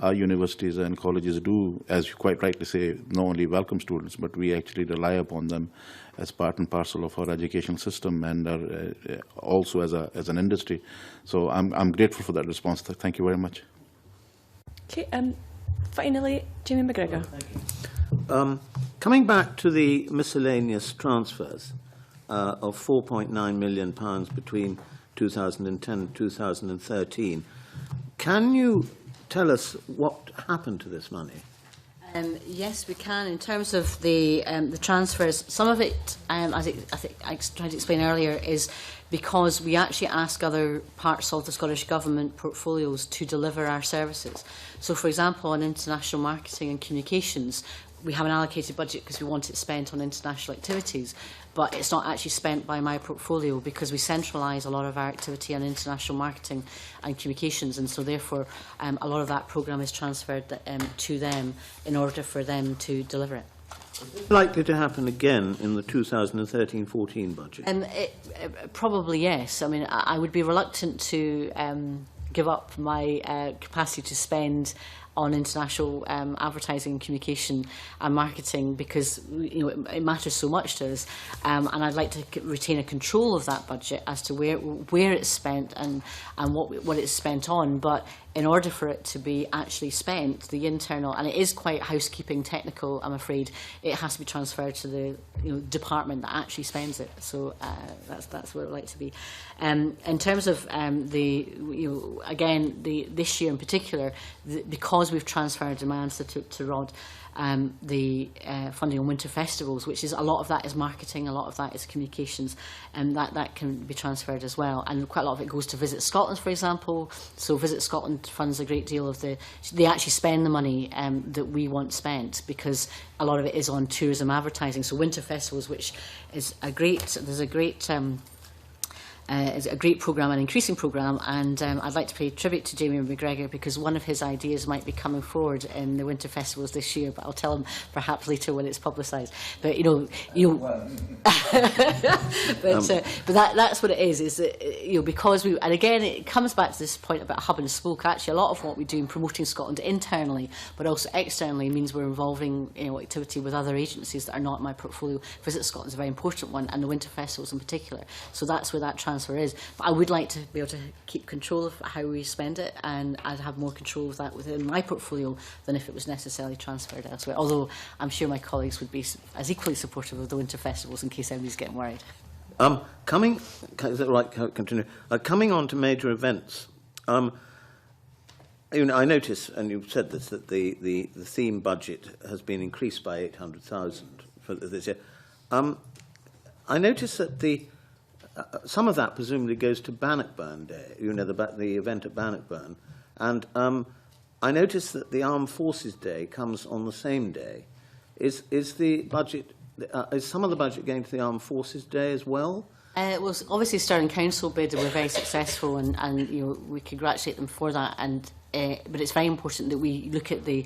our universities and colleges do, as you quite rightly say, not only welcome students, but we actually rely upon them as part and parcel of our education system, and are, also as an industry. So I'm grateful for that response. Thank you very much. Okay, finally, Jamie McGregor. Coming back to the miscellaneous transfers of £4.9 million between 2010 and 2013, can you tell us what happened to this money? Yes, we can. In terms of the transfers, some of it, as I think I tried to explain earlier, is because we actually ask other parts of the Scottish Government portfolios to deliver our services. So, for example, on international marketing and communications, we have an allocated budget because we want it spent on international activities, but it's not actually spent by my portfolio because we centralise a lot of our activity on international marketing and communications, and so therefore a lot of that programme is transferred to them in order for them to deliver it. Is this likely to happen again in the 2013-14 budget? Probably yes. I mean, I would be reluctant to give up my capacity to spend on international advertising, communication and marketing, because it matters so much to us, and I'd like to retain a control of that budget as to where it's spent and what it's spent on. But in order for it to be actually spent, the internal, and it is quite housekeeping technical, I'm afraid, it has to be transferred to the department that actually spends it. So that's where I'd like to be. In terms of this year in particular, because we've transferred in my answer to Rod, the funding on winter festivals, which is a lot of that is marketing, a lot of that is communications, and that can be transferred as well. And quite a lot of it goes to Visit Scotland, for example. So Visit Scotland funds a great deal of they actually spend the money that we want spent, because a lot of it is on tourism advertising. So winter festivals, which is there's a great it's a great programme, an increasing programme, and I'd like to pay tribute to Jamie McGregor, because one of his ideas might be coming forward in the winter festivals this year, but I'll tell him perhaps later when it's publicised. But but that's what it is that because we, and again it comes back to this point about hub and spoke. Actually, a lot of what we do in promoting Scotland internally, but also externally, means we're involving activity with other agencies that are not in my portfolio. Visit Scotland is a very important one, and the winter festivals in particular. So that's where that transfer is. But I would like to be able to keep control of how we spend it, and I'd have more control of that within my portfolio than if it was necessarily transferred elsewhere. Although I'm sure my colleagues would be as equally supportive of the winter festivals, in case anybody's getting worried. Coming on to major events, I notice, and you've said this, that the theme budget has been increased by 800,000 for this year. I notice that some of that presumably goes to Bannockburn Day, the event at Bannockburn, and I notice that the Armed Forces Day comes on the same day. Is the budget? Is some of the budget going to the Armed Forces Day as well? Well, obviously, Stirling Council bid were very successful, and we congratulate them for that. And but it's very important that we look at the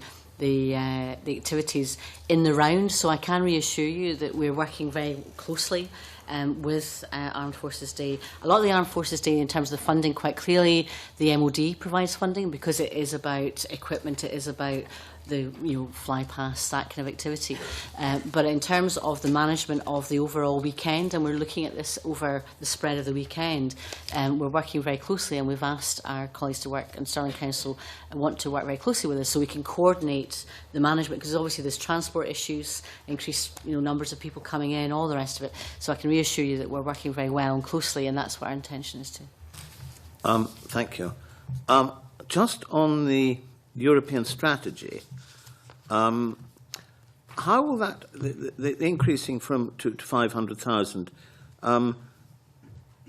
activities in the round. So I can reassure you that we're working very closely with Armed Forces Day. A lot of the Armed Forces Day, in terms of the funding, quite clearly the MOD provides funding, because it is about equipment, it is about the fly past, that kind of activity. But in terms of the management of the overall weekend, and we're looking at this over the spread of the weekend, we're working very closely, and we've asked our colleagues to work, and Stirling Council want to work very closely with us, so we can coordinate the management, because obviously there's transport issues, increased numbers of people coming in, all the rest of it. So I can reassure you that we're working very well and closely, and that's what our intention is to. Thank you. Just on the European strategy, how will that, the increasing to 500,000,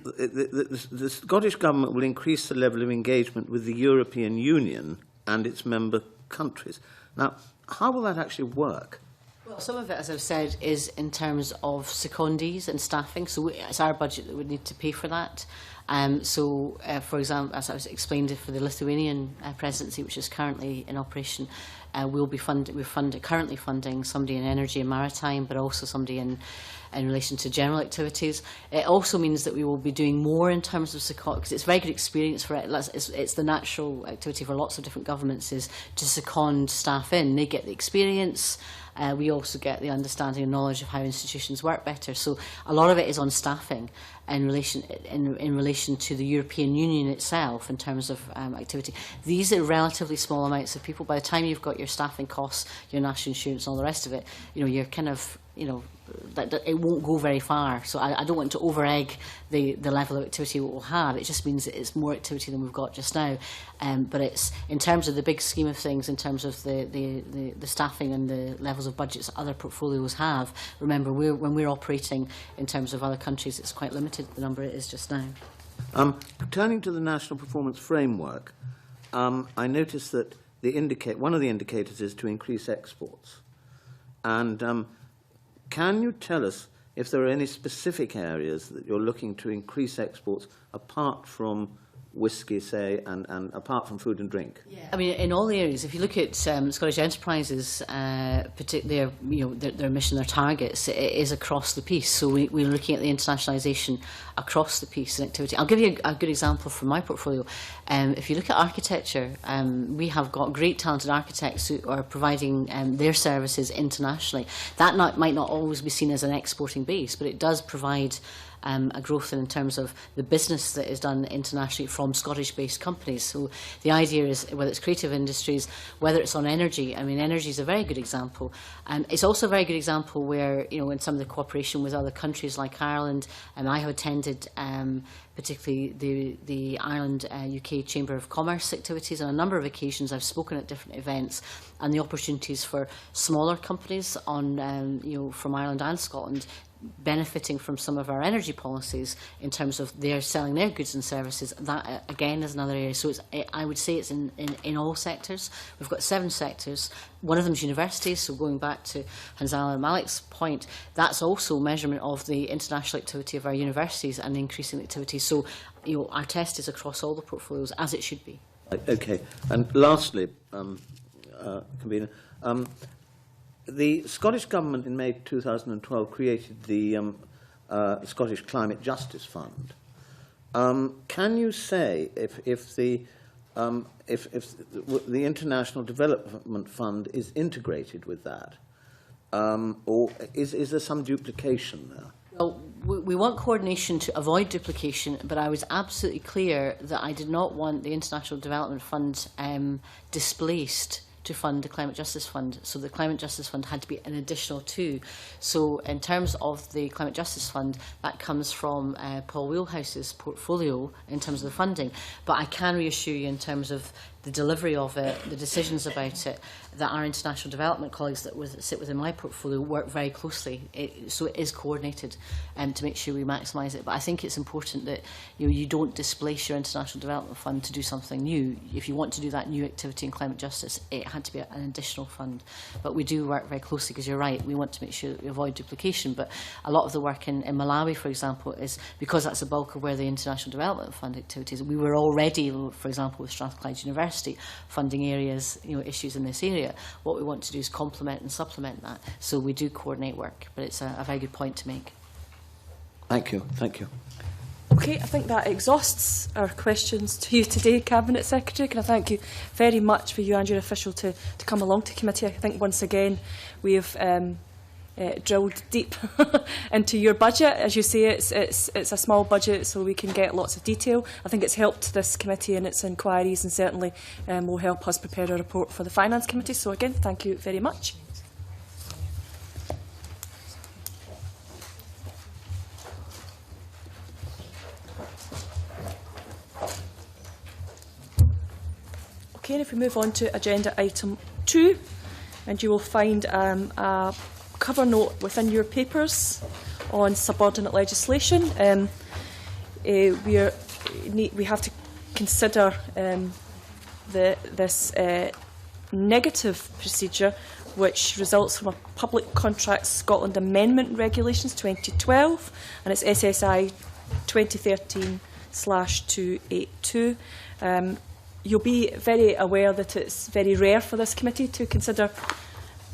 the Scottish Government will increase the level of engagement with the European Union and its member countries. Now, how will that actually work? Well, some of it, as I've said, is in terms of secondees and staffing. So it's our budget that would need to pay for that. For example, as I was explained for the Lithuanian presidency, which is currently in operation, we're currently funding somebody in energy and maritime, but also somebody in relation to general activities. It also means that we will be doing more in terms of second, because it's a very good experience for it. It's the natural activity for lots of different governments is to second staff in. They get the experience. We also get the understanding and knowledge of how institutions work better. So a lot of it is on staffing in relation to the European Union itself in terms of activity. These are relatively small amounts of people. By the time you've got your staffing costs, your national insurance and all the rest of it, you're kind of, that it won't go very far. So I don't want to over-egg the level of activity we'll have. It just means that it's more activity than we've got just now. But it's, in terms of the big scheme of things, in terms of the staffing and the levels of budgets other portfolios have, remember, when we're operating in terms of other countries, it's quite limited, the number it is just now. Turning to the National Performance Framework, I noticed that one of the indicators is to increase exports. And can you tell us if there are any specific areas that you're looking to increase exports apart from whisky, say, and apart from food and drink? Yeah. I mean, in all areas, if you look at Scottish enterprises, their mission, their targets, it is across the piece. So we're looking at the internationalisation across the piece and activity. I'll give you a good example from my portfolio. If you look at architecture, we have got great talented architects who are providing their services internationally. That might not always be seen as an exporting base, but it does provide a growth in terms of the business that is done internationally from Scottish-based companies. So the idea is, whether it's creative industries, whether it's on energy, I mean, energy is a very good example. It's also a very good example where, in some of the cooperation with other countries like Ireland, and I have attended particularly the Ireland UK Chamber of Commerce activities on a number of occasions. I've spoken at different events, and the opportunities for smaller companies on, from Ireland and Scotland, benefiting from some of our energy policies in terms of their selling their goods and services. That again is another area. So I would say it's in all sectors. We've got 7 sectors. One of them is universities. So going back to Hanzala and Malik's point, that's also measurement of the international activity of our universities and the increasing activity. So our test is across all the portfolios, as it should be. Okay. And lastly, Convener, the Scottish Government in May 2012 created the Scottish Climate Justice Fund. Can you say if the International Development Fund is integrated with that, or is there some duplication there? Well, we want coordination to avoid duplication, but I was absolutely clear that I did not want the International Development Fund displaced to fund the Climate Justice Fund. So the Climate Justice Fund had to be an additional 2. So in terms of the Climate Justice Fund, that comes from Paul Wheelhouse's portfolio in terms of the funding. But I can reassure you in terms of the delivery of it, the decisions about it, that our international development colleagues that sit within my portfolio work very closely. So it is coordinated to make sure we maximise it. But I think it's important that you don't displace your international development fund to do something new. If you want to do that new activity in climate justice, it had to be an additional fund. But we do work very closely, because you're right, we want to make sure that we avoid duplication. But a lot of the work in Malawi, for example, is because that's the bulk of where the international development fund activities. We were already, for example, with Strathclyde University, funding areas, issues in this area. What we want to do is complement and supplement that. So we do coordinate work, but it's a very good point to make. Thank you. Thank you. Okay, I think that exhausts our questions to you today, Cabinet Secretary. Can I thank you very much for you and your official to come along to committee. I think once again we have drilled deep into your budget. As you say, it's a small budget, so we can get lots of detail. I think it's helped this committee in its inquiries, and certainly will help us prepare a report for the Finance Committee. So again, thank you very much. Okay, and if we move on to agenda item 2, and you will find a cover note within your papers on subordinate legislation. We have to consider this negative procedure which results from a Public Contracts Scotland Amendment Regulations 2012, and it's SSI 2013/282. You'll be very aware that it's very rare for this committee to consider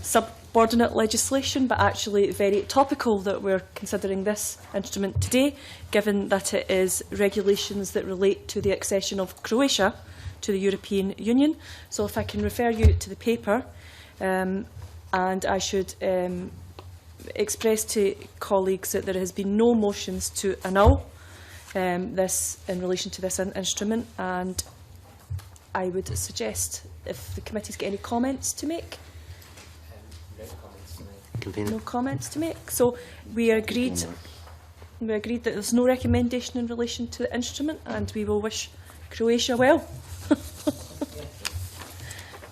subordinate legislation, but actually very topical that we're considering this instrument today, given that it is regulations that relate to the accession of Croatia to the European Union. So if I can refer you to the paper, and I should express to colleagues that there has been no motions to annul this in relation to this instrument, and I would suggest if the committee's got any comments to make. No comments to make. So we agreed that there's no recommendation in relation to the instrument, and we will wish Croatia well.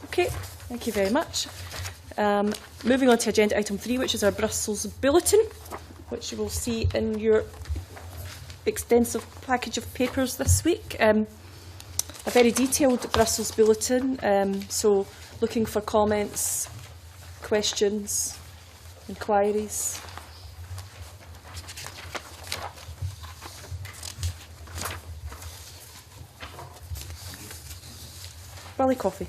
Okay, thank you very much. Moving on to agenda item 3, which is our Brussels bulletin, which you will see in your extensive package of papers this week. A very detailed Brussels bulletin, so looking for comments, questions, inquiries. Raleigh Coffey.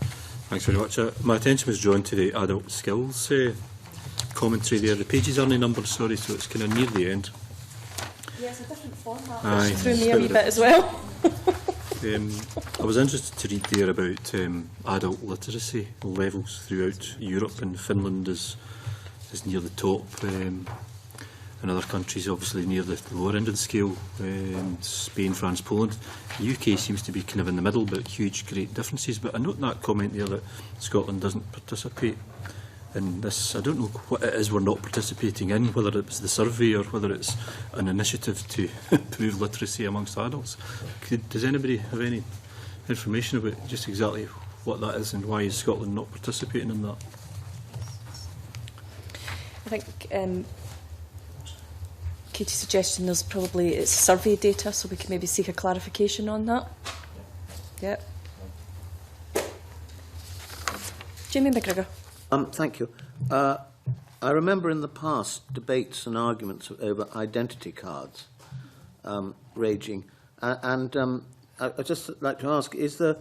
Thanks very much. My attention was drawn to the adult skills commentary there. The pages aren't numbered, sorry, so it's kind of near the end. Yes, a different format. Aye, Threw me a wee bit as well. I was interested to read there about adult literacy levels throughout Europe, and Finland is near the top, and other countries obviously near the lower end of the scale, Spain, France, Poland. The UK seems to be kind of in the middle, but great differences. But I note that comment there that Scotland doesn't participate in this. I don't know what it is we're not participating in, whether it's the survey or whether it's an initiative to improve literacy amongst adults. Does anybody have any information about just exactly what that is and why is Scotland not participating in that? I think Katie's suggestion is probably it's survey data, so we can maybe seek a clarification on that. Yeah. Jamie McGregor. Thank you. I remember in the past debates and arguments over identity cards raging, and I'd just like to ask: is a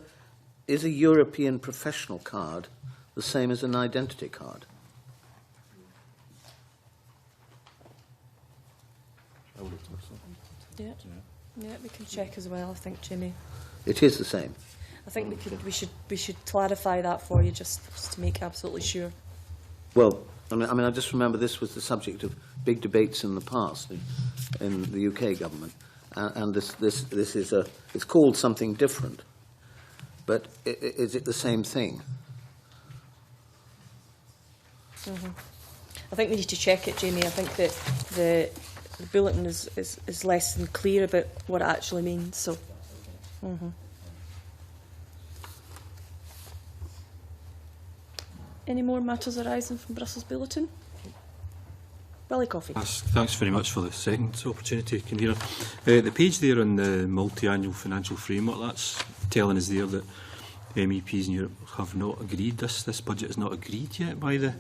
European professional card the same as an identity card? Yeah, yeah, we can check as well. I think, Jamie. It is the same. I think we should clarify that for you just to make absolutely sure. Well, I mean, I just remember this was the subject of big debates in the past in the UK government, and this is it's called something different, but is it the same thing? Mm-hmm. I think we need to check it, Jamie. I think that the bulletin is less than clear about what it actually means. So. Mm-hmm. Any more matters arising from Brussels Bulletin? Raleigh Coffey. Thanks very much for the second opportunity, Convener. The page there on the multi-annual financial framework, that's telling us there that MEPs in Europe have not agreed. This budget is not agreed yet by the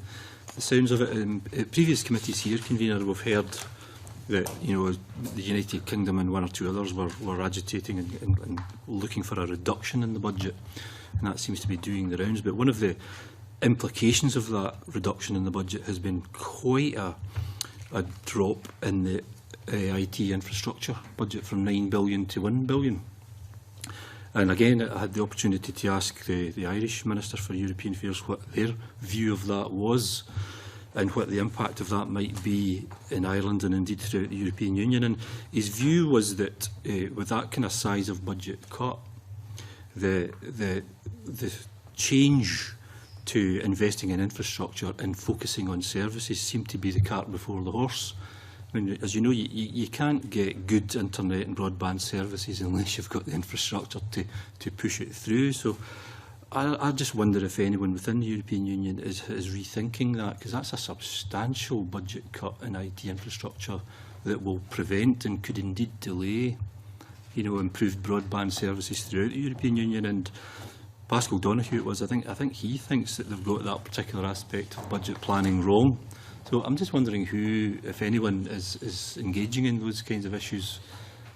sounds of it. In previous committees here, Convener, we've heard that the United Kingdom and one or two others were agitating and looking for a reduction in the budget, and that seems to be doing the rounds. But one of the implications of that reduction in the budget has been quite a drop in the IT infrastructure budget from 9 billion to 1 billion. And again, I had the opportunity to ask the Irish Minister for European Affairs what their view of that was and what the impact of that might be in Ireland and indeed throughout the European Union. And his view was that with that kind of size of budget cut, the change to investing in infrastructure and focusing on services seemed to be the cart before the horse. I mean, as you know, you can't get good internet and broadband services unless you've got the infrastructure to push it through. So I just wonder if anyone within the European Union is rethinking that, because that's a substantial budget cut in IT infrastructure that will prevent and could indeed delay, improved broadband services throughout the European Union. And Pascal Donoghue it was, I think he thinks that they've got that particular aspect of budget planning wrong. So I'm just wondering who, if anyone, is engaging in those kinds of issues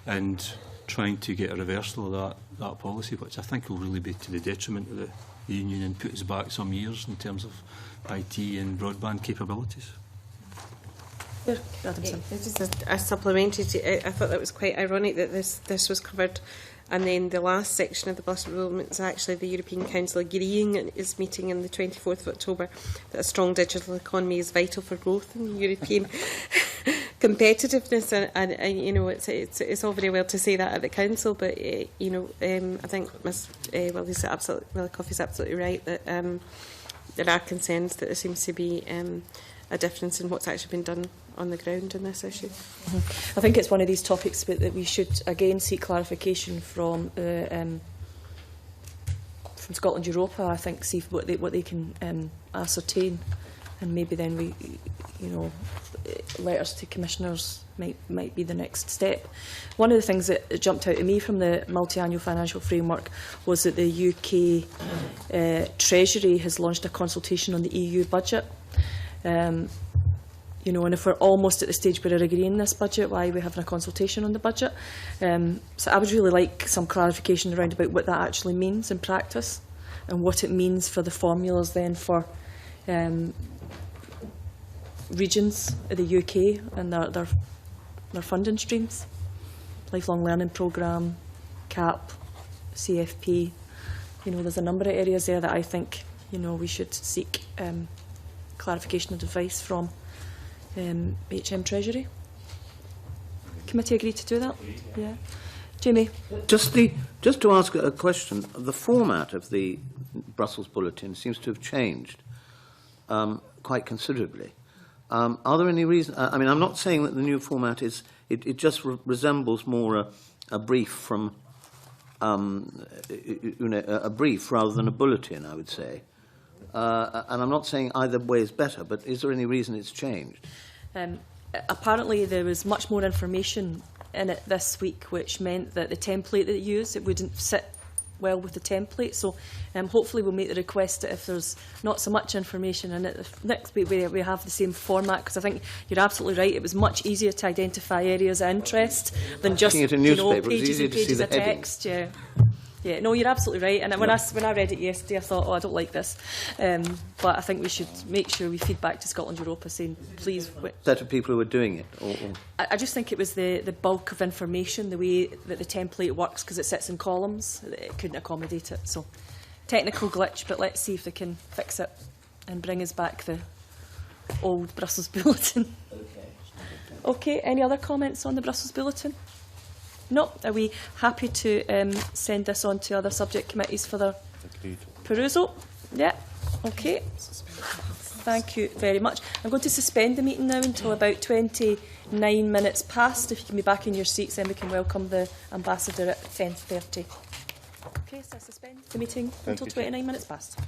and trying to get a reversal of that policy, which I think will really be to the detriment of the union and put us back some years in terms of IT and broadband capabilities. Yeah, Adamson. Just a supplementary. I thought that was quite ironic that this was covered, and then the last section of the budget development is actually the European Council agreeing at its meeting on the 24th of October that a strong digital economy is vital for growth in European competitiveness, and you know it's all very well to say that at the council, but you know I think Ms. Wilcoff is absolutely right that there are concerns that there seems to be a difference in what's actually been done on the ground in this issue. I think it's one of these topics that we should again seek clarification from Scotland Europa. I think see what they can ascertain, and maybe then we, you know, letters to commissioners might be the next step. One of the things that jumped out to me from the multi-annual financial framework was that the UK Treasury has launched a consultation on the EU budget. You know, and if we're almost at the stage where we're agreeing this budget, why are we having a consultation on the budget? So I would really like some clarification around about what that actually means in practice, and what it means for the formulas then for regions of the UK and their funding streams, lifelong learning programme, CAP, CFP. You know, there's a number of areas there that I think, you know, we should seek clarification and advice from HM Treasury. Committee agreed to do that? Yeah. Jamie? Just to ask a question, the format of the Brussels Bulletin seems to have changed quite considerably. Are there any reasons? I mean, I'm not saying that the new format is, it just resembles more a brief from, you know, a brief rather than a bulletin, I would say. And I'm not saying either way is better, but is there any reason it's changed? Apparently there was much more information in it this week, which meant that the template that they used, it wouldn't sit well with the template. So hopefully we'll make the request that if there's not so much information in it, next week we have the same format, because I think you're absolutely right, it was much easier to identify areas of interest than just, you know, pages and pages of text. Yeah. Yeah, no, you're absolutely right. And when I read it yesterday, I thought, oh, I don't like this. But I think we should make sure we feed back to Scotland Europa saying, please. Set of people who are doing it? Or... I just think it was the bulk of information, the way that the template works, because it sits in columns. It couldn't accommodate it. So, technical glitch, but let's see if they can fix it and bring us back the old Brussels Bulletin. Okay, any other comments on the Brussels Bulletin? No. Are we happy to send this on to other subject committees for their perusal? Yeah. Okay. Thank you very much. I'm going to suspend the meeting now until about 29 minutes past. If you can be back in your seats, then we can welcome the Ambassador at 10:30. Okay, so I suspend the meeting until 29 minutes past.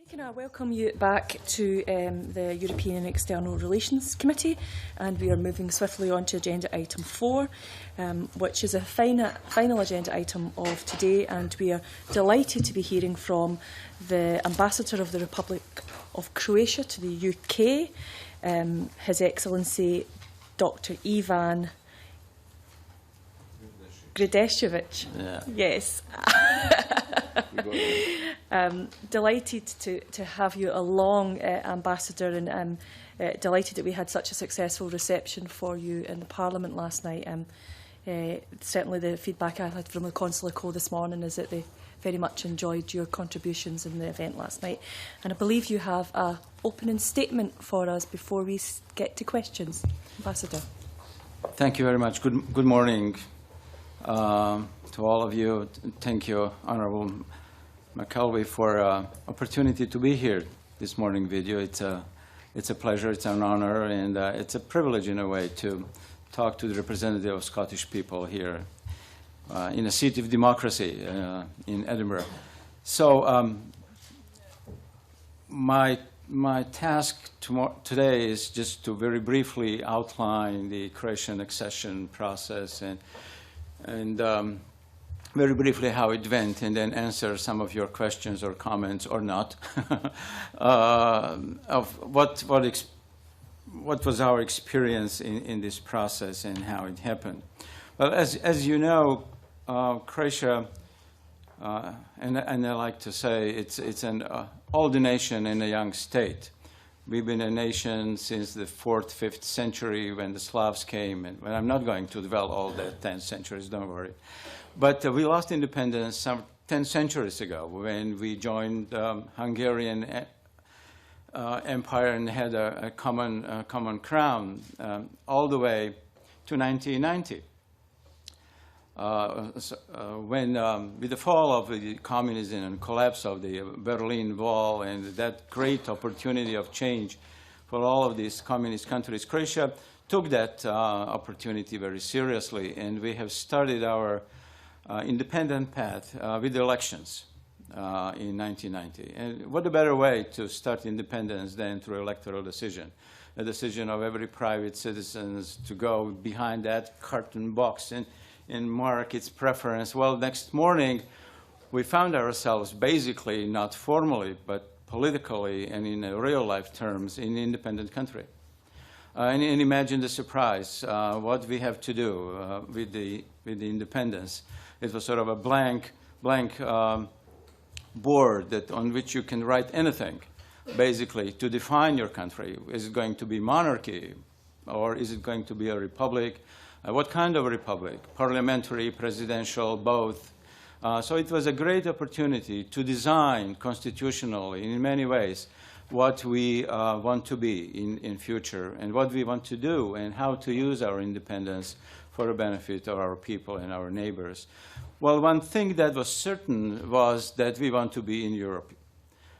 Can I welcome you back to the European External Relations Committee, and we are moving swiftly on to agenda item 4, which is a final agenda item of today, and we are delighted to be hearing from the Ambassador of the Republic of Croatia to the UK, His Excellency Dr. Ivan-Grdesic. Yeah. Yes. Delighted to have you along, Ambassador, and delighted that we had such a successful reception for you in the Parliament last night. Certainly the feedback I had from the Consular Co this morning is that they very much enjoyed your contributions in the event last night. And I believe you have an opening statement for us before we get to questions. Ambassador. Thank you very much. Good morning to all of you. Thank you, Honourable McKelvey, for opportunity to be here this morning with you. It's a pleasure, it's an honour, and it's a privilege in a way to talk to the representative of Scottish people here in a seat of democracy in Edinburgh. So my task today is just to very briefly outline the Croatian accession process and very briefly how it went, and then answer some of your questions or comments, or not, of what was our experience in this process and how it happened. Well, as you know, Croatia, and I like to say it's an old nation and a young state. We've been a nation since the 4th, 5th century when the Slavs came, and I'm not going to dwell all the 10 centuries, don't worry. But we lost independence some 10 centuries ago when we joined Hungarian Empire and had a common crown all the way to 1990. When with the fall of the communism and collapse of the Berlin Wall and that great opportunity of change for all of these communist countries, Croatia took that opportunity very seriously, and we have started our independent path with the elections in 1990. And what a better way to start independence than through electoral decision, a decision of every private citizen to go behind that curtain box and mark its preference. Well, next morning, we found ourselves basically, not formally, but politically and in real life terms, in an independent country. And imagine the surprise, what we have to do with the independence. It was sort of a blank board on which you can write anything, basically, to define your country. Is it going to be monarchy, or is it going to be a republic? What kind of a republic? Parliamentary, presidential, both. So it was a great opportunity to design constitutionally, in many ways, what we want to be in future, and what we want to do, and how to use our independence for the benefit of our people and our neighbors. Well, one thing that was certain was that we want to be in Europe.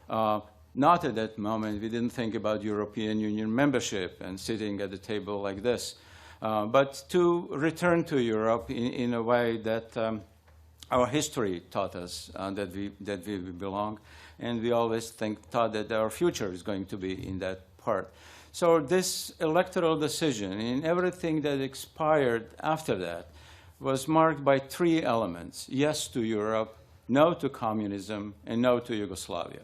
Not at that moment, we didn't think about European Union membership and sitting at the table like this, but to return to Europe in a way that our history taught us that we belong, and we always thought that our future is going to be in that part. So this electoral decision and everything that expired after that was marked by 3 elements: yes to Europe, no to communism, and no to Yugoslavia.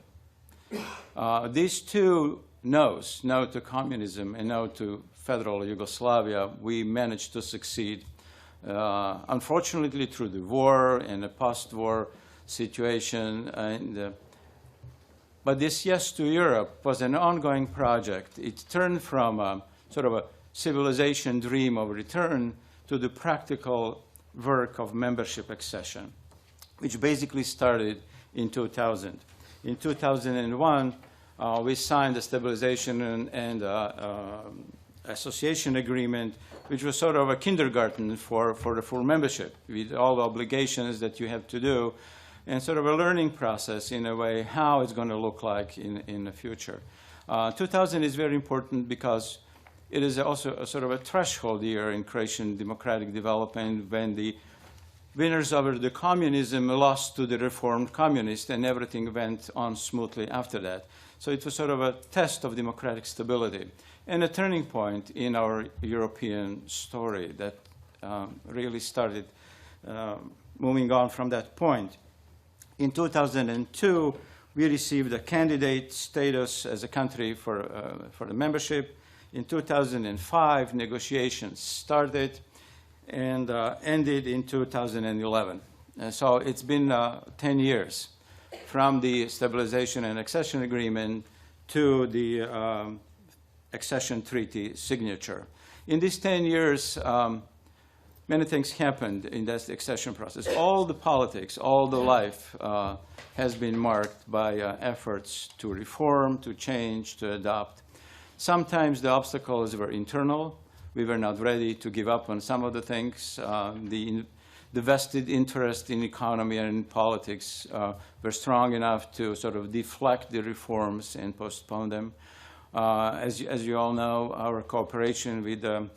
These 2 no's, no to communism and no to federal Yugoslavia, we managed to succeed, unfortunately, through the war and the post-war situation. But this yes to Europe was an ongoing project. It turned from sort of a civilization dream of return to the practical work of membership accession, which basically started in 2000. In 2001, we signed the stabilization and association agreement, which was sort of a kindergarten for the full membership, with all the obligations that you have to do, and sort of a learning process in a way how it's going to look like in the future. 2000 is very important because it is also a sort of a threshold year in Croatian democratic development when the winners over the communism lost to the reformed communists, and everything went on smoothly after that. So it was sort of a test of democratic stability and a turning point in our European story that really started moving on from that point. In 2002, we received a candidate status as a country for the membership. In 2005, negotiations started and ended in 2011. So it's been 10 years from the Stabilization and Accession Agreement to the accession treaty signature. In these 10 years, many things happened in that accession process. All the politics, all the life has been marked by efforts to reform, to change, to adopt. Sometimes the obstacles were internal. We were not ready to give up on some of the things. The vested interest in economy and in politics were strong enough to sort of deflect the reforms and postpone them. As you all know, our cooperation with the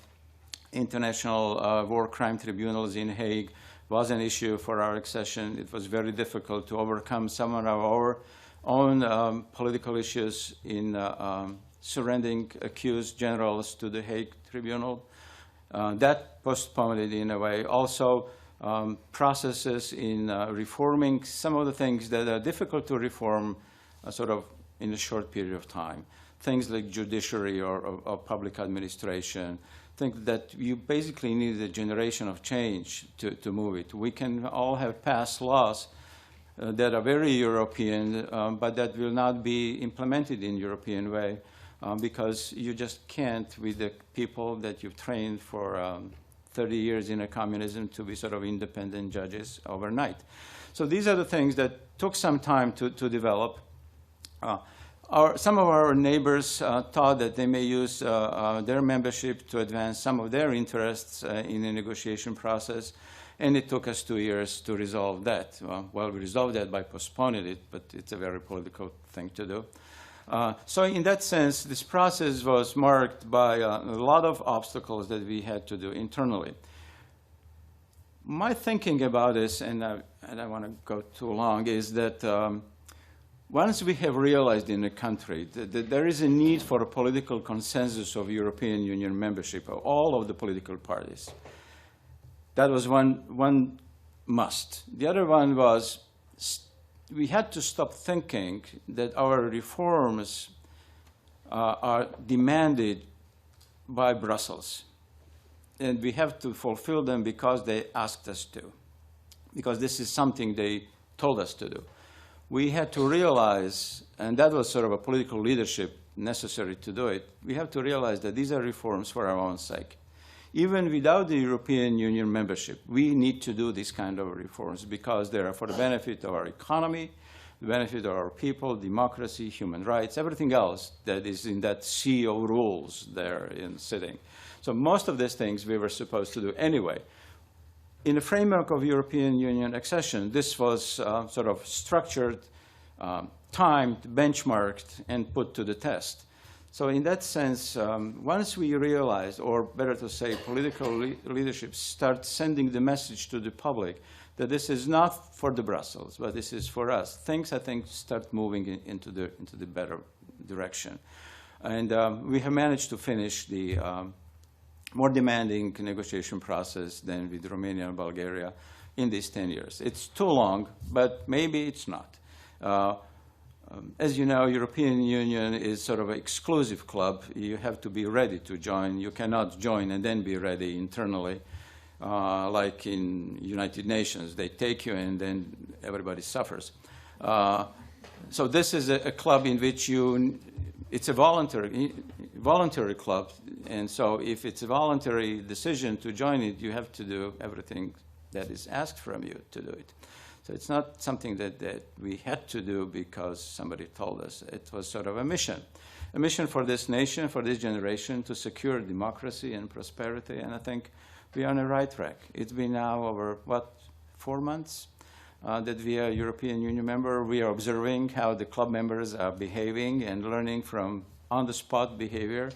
International War Crime Tribunals in Hague was an issue for our accession. It was very difficult to overcome some of our own political issues in surrendering accused generals to the Hague Tribunal. That postponed it in a way. Also, processes in reforming some of the things that are difficult to reform sort of in a short period of time. Things like judiciary or public administration. Think that you basically need a generation of change to move it. We can all have passed laws that are very European, but that will not be implemented in European way because you just can't with the people that you've trained for 30 years in a communism to be sort of independent judges overnight. So these are the things that took some time to develop. Some of our neighbors thought that they may use their membership to advance some of their interests in the negotiation process, and it took us 2 years to resolve that. Well, we resolved that by postponing it, but it's a very political thing to do. So in that sense, this process was marked by a lot of obstacles that we had to do internally. My thinking about this, and I don't want to go too long, is that once we have realized in the country that there is a need for a political consensus of European Union membership of all of the political parties, that was one must. The other one was we had to stop thinking that our reforms are demanded by Brussels, and we have to fulfill them because they asked us to, because this is something they told us to do. We had to realize, and that was sort of a political leadership necessary to do it, we have to realize that these are reforms for our own sake. Even without the European Union membership, we need to do these kind of reforms because they are for the benefit of our economy, the benefit of our people, democracy, human rights, everything else that is in that sea of rules there in sitting. So most of these things we were supposed to do anyway. In the framework of European Union accession, this was sort of structured, timed, benchmarked, and put to the test. So in that sense, once we realized, or better to say, political leadership starts sending the message to the public that this is not for the Brussels, but this is for us, things, I think, start moving into the better direction. And we have managed to finish the more demanding negotiation process than with Romania and Bulgaria in these 10 years. It's too long, but maybe it's not. As you know, European Union is sort of an exclusive club. You have to be ready to join. You cannot join and then be ready internally, like in United Nations. They take you and then everybody suffers. So this is a club in which it's a voluntary club, and so if it's a voluntary decision to join it, you have to do everything that is asked from you to do it. So it's not something that we had to do because somebody told us. It was sort of a mission for this nation, for this generation, to secure democracy and prosperity, and I think we're on the right track. It's been now over, 4 months that we are a European Union member. We are observing how the club members are behaving and learning from on-the-spot behavior.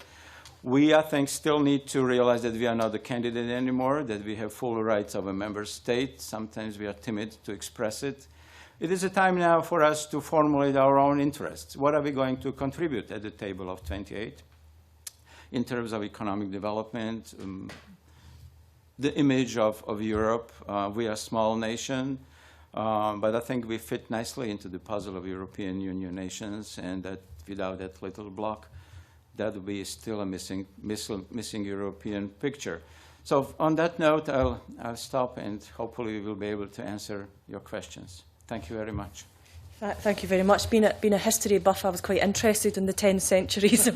We, I think, still need to realize that we are not a candidate anymore, that we have full rights of a member state. Sometimes we are timid to express it. It is a time now for us to formulate our own interests. What are we going to contribute at the table of 28 in terms of economic development, the image of Europe? We are a small nation, but I think we fit nicely into the puzzle of European Union nations, and that without that little block, that would be still a missing European picture. So on that note, I'll stop, and hopefully we will be able to answer your questions. Thank you very much. Thank you very much. Being a history buff, I was quite interested in the 10 centuries of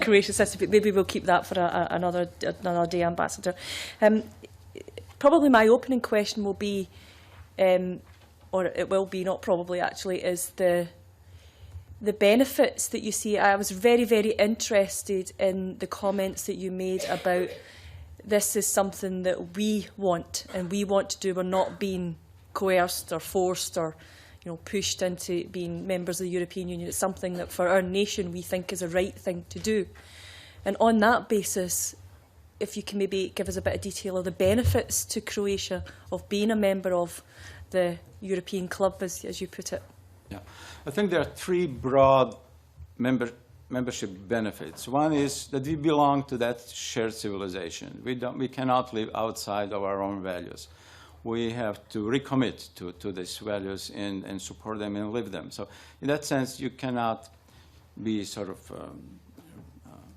Croatia's history, but maybe we'll keep that for another day, Ambassador. Probably my opening question will be, or it will be, not probably actually, is the benefits that you see. I was very, very interested in the comments that you made about this is something that we want and we want to do. We're not being coerced or forced or pushed into being members of the European Union. It's something that for our nation we think is a right thing to do. And on that basis, if you can maybe give us a bit of detail of the benefits to Croatia of being a member of the European club, as you put it. Yeah, I think there are three broad membership benefits. One is that we belong to that shared civilization. We cannot live outside of our own values. We have to recommit to these values and support them and live them. So in that sense, you cannot be sort of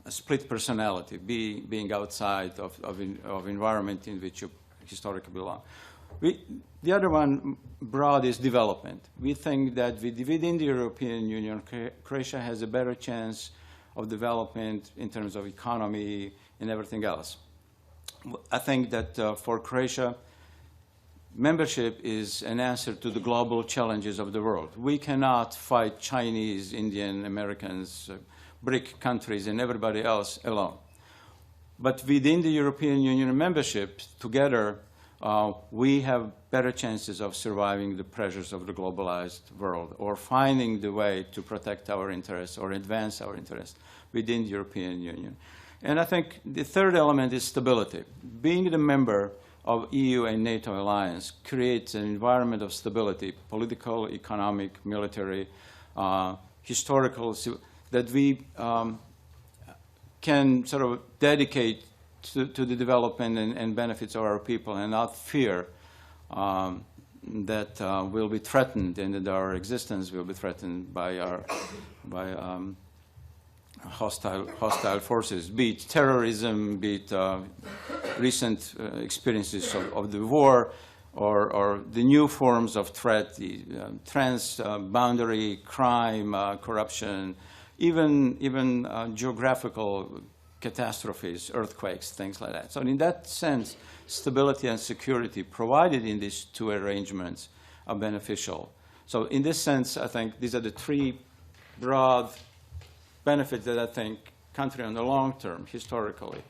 a split personality, being outside of environment in which you historically belong. The other one, broad, is development. We think that within the European Union, Croatia has a better chance of development in terms of economy and everything else. I think that for Croatia, membership is an answer to the global challenges of the world. We cannot fight Chinese, Indian, Americans, BRIC countries, and everybody else alone. But within the European Union membership, together, we have better chances of surviving the pressures of the globalized world or finding the way to protect our interests or advance our interests within the European Union. And I think the third element is stability. Being the member of EU and NATO alliance creates an environment of stability, political, economic, military, historical, that we can sort of dedicate to the development and benefits of our people and not fear that will be threatened and that our existence will be threatened by hostile forces, be it terrorism, be it recent experiences of the war, or the new forms of threat, the trans-boundary crime, corruption, even geographical catastrophes, earthquakes, things like that. So in that sense, stability and security provided in these two arrangements are beneficial. So in this sense, I think these are the three broad benefits that I think country on the long term, historically.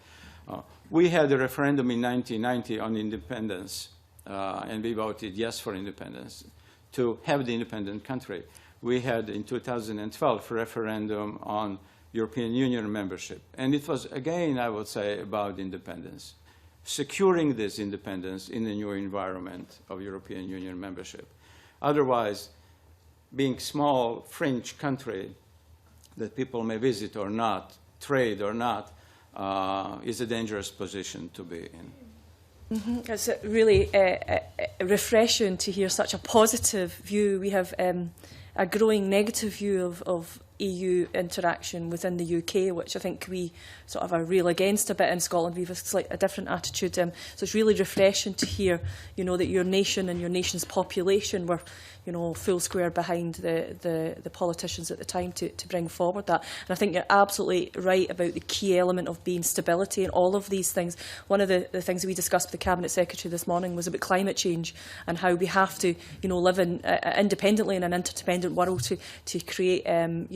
We had a referendum in 1990 on independence, and we voted yes for independence, to have the independent country. We had in 2012 a referendum on European Union membership. And it was, again, I would say, about independence, securing this independence in the new environment of European Union membership. Otherwise, being small, fringe country that people may visit or not, trade or not, is a dangerous position to be in. Mm-hmm. It's really refreshing to hear such a positive view. We have a growing negative view of EU interaction within the UK, which I think we sort of are real against a bit in Scotland. We have a different attitude. So it's really refreshing to hear, that your nation and your nation's population were, full square behind the politicians at the time to bring forward that. And I think you're absolutely right about the key element of being stability in all of these things. One of the things we discussed with the Cabinet Secretary this morning was about climate change and how we have to, live independently in an interdependent world to create,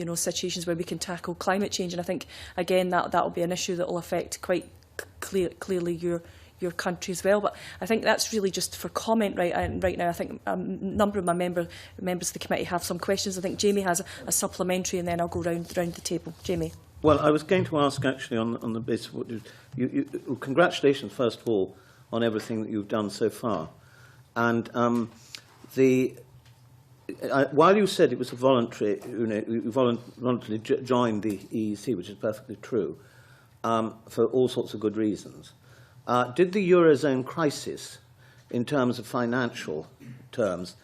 situations where we can tackle climate change. And I think, again, that will be an issue that will affect quite clearly your country as well. But I think that's really just for comment right now. I think a number of my members of the committee have some questions. I think Jamie has a supplementary, and then I'll go round the table. Jamie. Well, I was going to ask actually on the basis of what congratulations, first of all, on everything that you've done so far. And while you said it was a voluntary, you voluntarily joined the EEC, which is perfectly true, for all sorts of good reasons, did the Eurozone crisis, in terms of financial terms,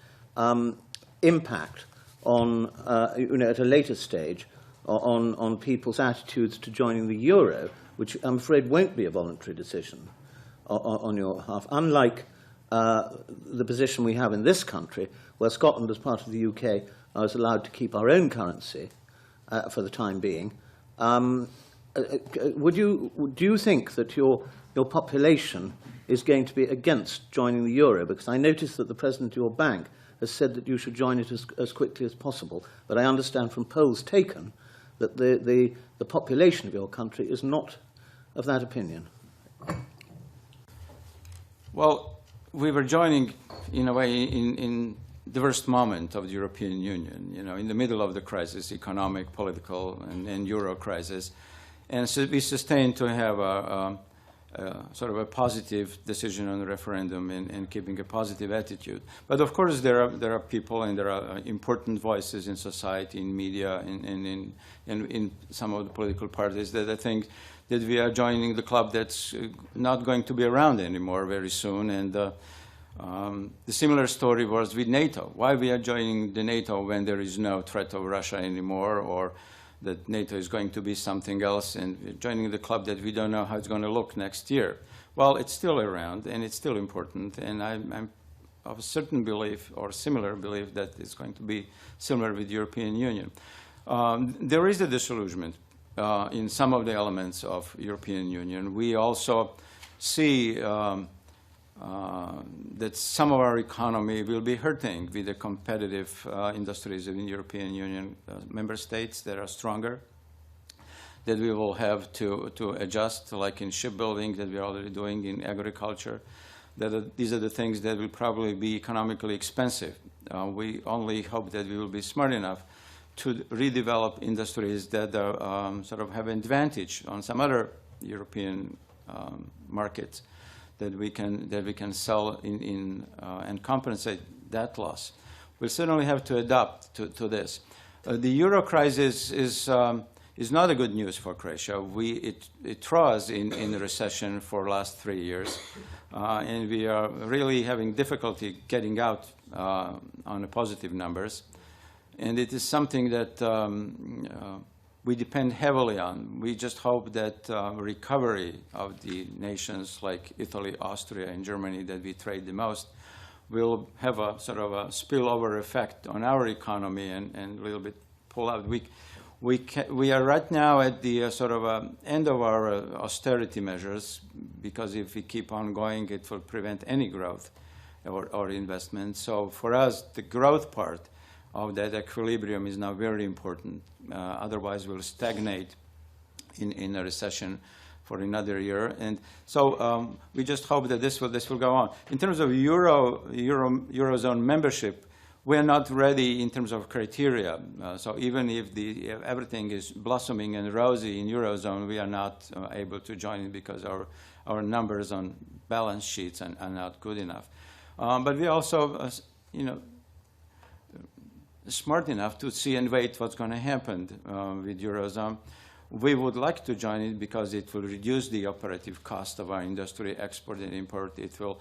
impact on, at a later stage, on people's attitudes to joining the euro, which I'm afraid won't be a voluntary decision on your behalf, unlike the position we have in this country, where Scotland, as part of the UK, is allowed to keep our own currency for the time being. Do you think that your population is going to be against joining the euro? Because I noticed that the president of your bank has said that you should join it as quickly as possible. But I understand from polls taken that the population of your country is not of that opinion. Well, we were joining, in a way, in the worst moment of the European Union, in the middle of the crisis, economic, political, and euro crisis. And so we sustained to have a sort of a positive decision on the referendum and keeping a positive attitude. But of course, there are people and there are important voices in society, in media, and in some of the political parties that I think that we are joining the club that's not going to be around anymore very soon. And the similar story was with NATO. Why we are joining the NATO when there is no threat of Russia anymore, or that NATO is going to be something else, and joining the club that we don't know how it's going to look next year. Well, it's still around, and it's still important, and I'm of a certain belief, or similar belief, that it's going to be similar with the European Union. There is a disillusionment in some of the elements of European Union. We also see that some of our economy will be hurting with the competitive industries in the European Union member states that are stronger, that we will have to adjust, like in shipbuilding that we're already doing, in agriculture. These are the things that will probably be economically expensive. We only hope that we will be smart enough to redevelop industries that sort of have an advantage on some other European markets, that we can sell and compensate that loss. We'll certainly have to adapt to this. The euro crisis is not a good news for Croatia. It was in the recession for the last 3 years, and we are really having difficulty getting out on the positive numbers. And it is something that we depend heavily on. We just hope that recovery of the nations like Italy, Austria, and Germany that we trade the most will have a sort of a spillover effect on our economy and a little bit pull out. We are right now at the sort of end of our austerity measures, because if we keep on going, it will prevent any growth or investment. So for us, the growth part of that equilibrium is now very important. Otherwise, we'll stagnate in a recession for another year. And so we just hope that this will go on. In terms of Eurozone membership, we're not ready in terms of criteria. So even if everything is blossoming and rosy in Eurozone, we are not able to join it because our numbers on balance sheets are not good enough. But we also, smart enough to see and wait what's going to happen with Eurozone. We would like to join it because it will reduce the operative cost of our industry, export and import. It will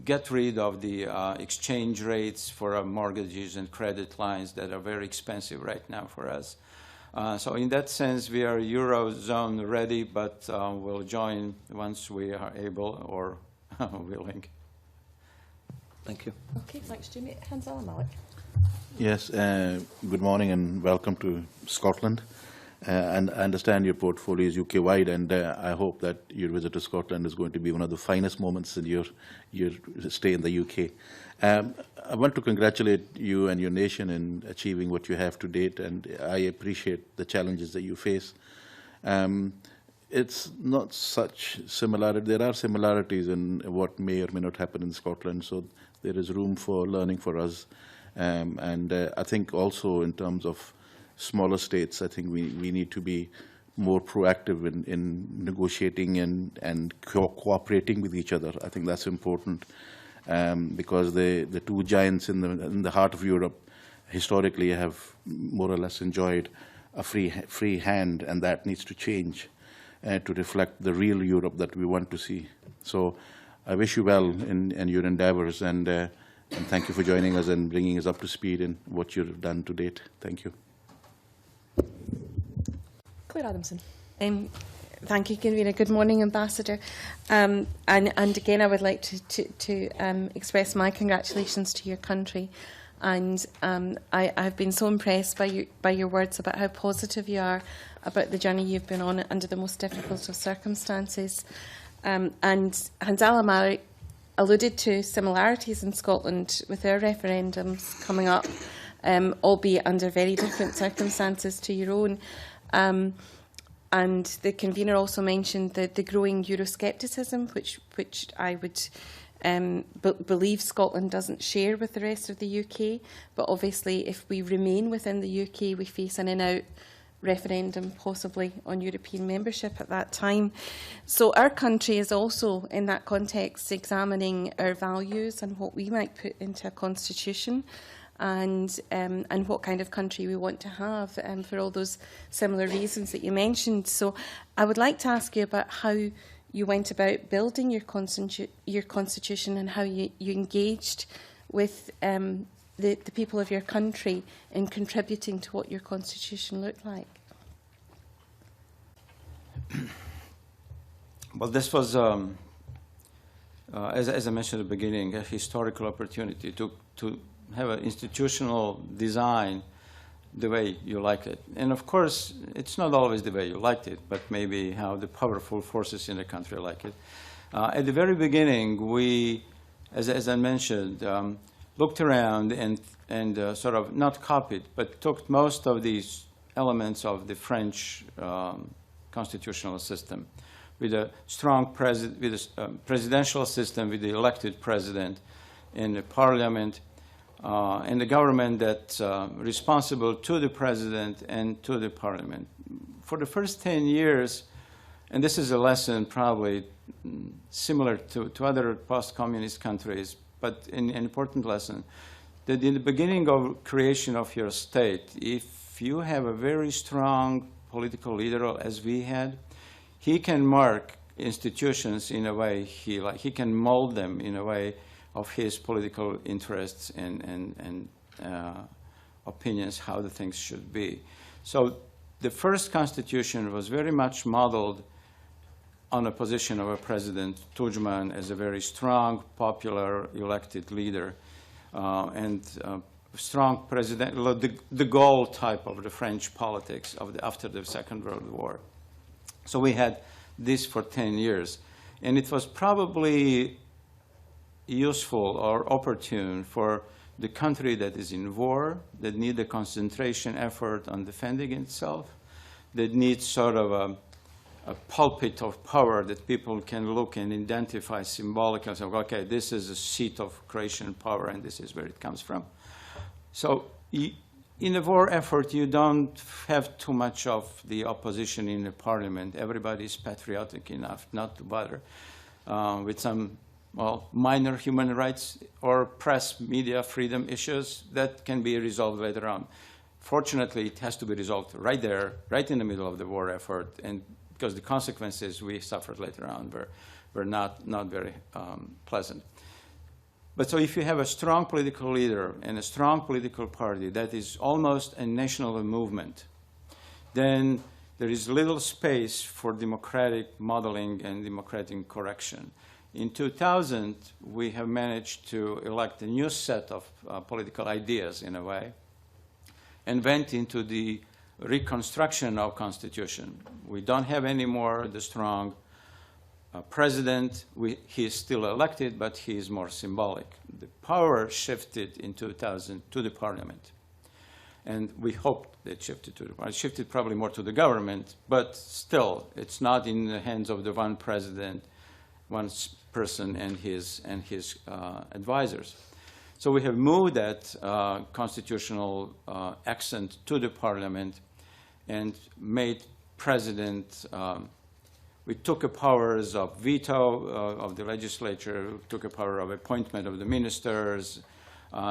get rid of the exchange rates for our mortgages and credit lines that are very expensive right now for us. So in that sense, we are Eurozone ready, but we'll join once we are able or willing. Thank you. Okay, thanks, Jimmy. Hans-Alan Malik. Yes, good morning and welcome to Scotland. And I understand your portfolio is UK-wide, and I hope that your visit to Scotland is going to be one of the finest moments in your stay in the UK. I want to congratulate you and your nation in achieving what you have to date, and I appreciate the challenges that you face. It's not such similarity. There are similarities in what may or may not happen in Scotland, so there is room for learning for us. And I think also in terms of smaller states. I think we need to be more proactive in negotiating and cooperating with each other. I think that's important because the two giants in the heart of Europe historically have more or less enjoyed a free hand, and that needs to change to reflect the real Europe that we want to see. So I wish you well in your endeavours, and thank you for joining us and bringing us up to speed in what you've done to date. Thank you. Claire Adamson. Thank you, Convener. Good morning, Ambassador. And again, I would like to express my congratulations to your country. And I've been so impressed by your words about how positive you are about the journey you've been on under the most difficult of circumstances. And Hans Alamarik alluded to similarities in Scotland with our referendums coming up, albeit under very different circumstances to your own. And the convener also mentioned the growing Euroscepticism, which I would believe Scotland doesn't share with the rest of the UK. But obviously, if we remain within the UK, we face an in-out referendum, possibly on European membership at that time. So our country is also, in that context, examining our values and what we might put into a constitution, and what kind of country we want to have, for all those similar reasons that you mentioned. So I would like to ask you about how you went about building your constitution and how you engaged with the people of your country in contributing to what your constitution looked like. Well, this was, as I mentioned at the beginning, a historical opportunity to have an institutional design the way you like it. And of course, it's not always the way you liked it, but maybe how the powerful forces in the country like it. At the very beginning, we, as I mentioned, looked around and sort of not copied, but took most of these elements of the French constitutional system, with a strong presidential system, with the elected president in the parliament, and the government that's responsible to the president and to the parliament. For the first 10 years, and this is a lesson probably similar to other post-communist countries, but an important lesson, that in the beginning of creation of your state, if you have a very strong political leader, as we had, he can mark institutions in a way he can mold them in a way of his political interests and opinions, how the things should be. So the first constitution was very much modeled on a position of a President Tudjman as a very strong, popular, elected leader, and strong president, the goal type of the French politics after the Second World War. So we had this for 10 years. And it was probably useful or opportune for the country that is in war, that needs a concentration effort on defending itself, that needs sort of a pulpit of power that people can look and identify symbolically and say, okay, this is a seat of Croatian power and this is where it comes from. So in a war effort, you don't have too much of the opposition in the parliament. Everybody is patriotic enough not to bother with some, well, minor human rights or press media freedom issues that can be resolved later on. Fortunately, it has to be resolved right there, right in the middle of the war effort, and because the consequences we suffered later on were not very pleasant. But so if you have a strong political leader and a strong political party that is almost a national movement, then there is little space for democratic modeling and democratic correction. In 2000, we have managed to elect a new set of political ideas, in a way, and went into the reconstruction of constitution. We don't have anymore the strong president. He is still elected, but he is more symbolic. The power shifted in 2000 to the parliament. And we hoped it shifted to the parliament. It shifted probably more to the government, but still, it's not in the hands of the one president, one person and his advisors. So we have moved that constitutional accent to the parliament and made president, we took the powers of veto of the legislature, took a power of appointment of the ministers,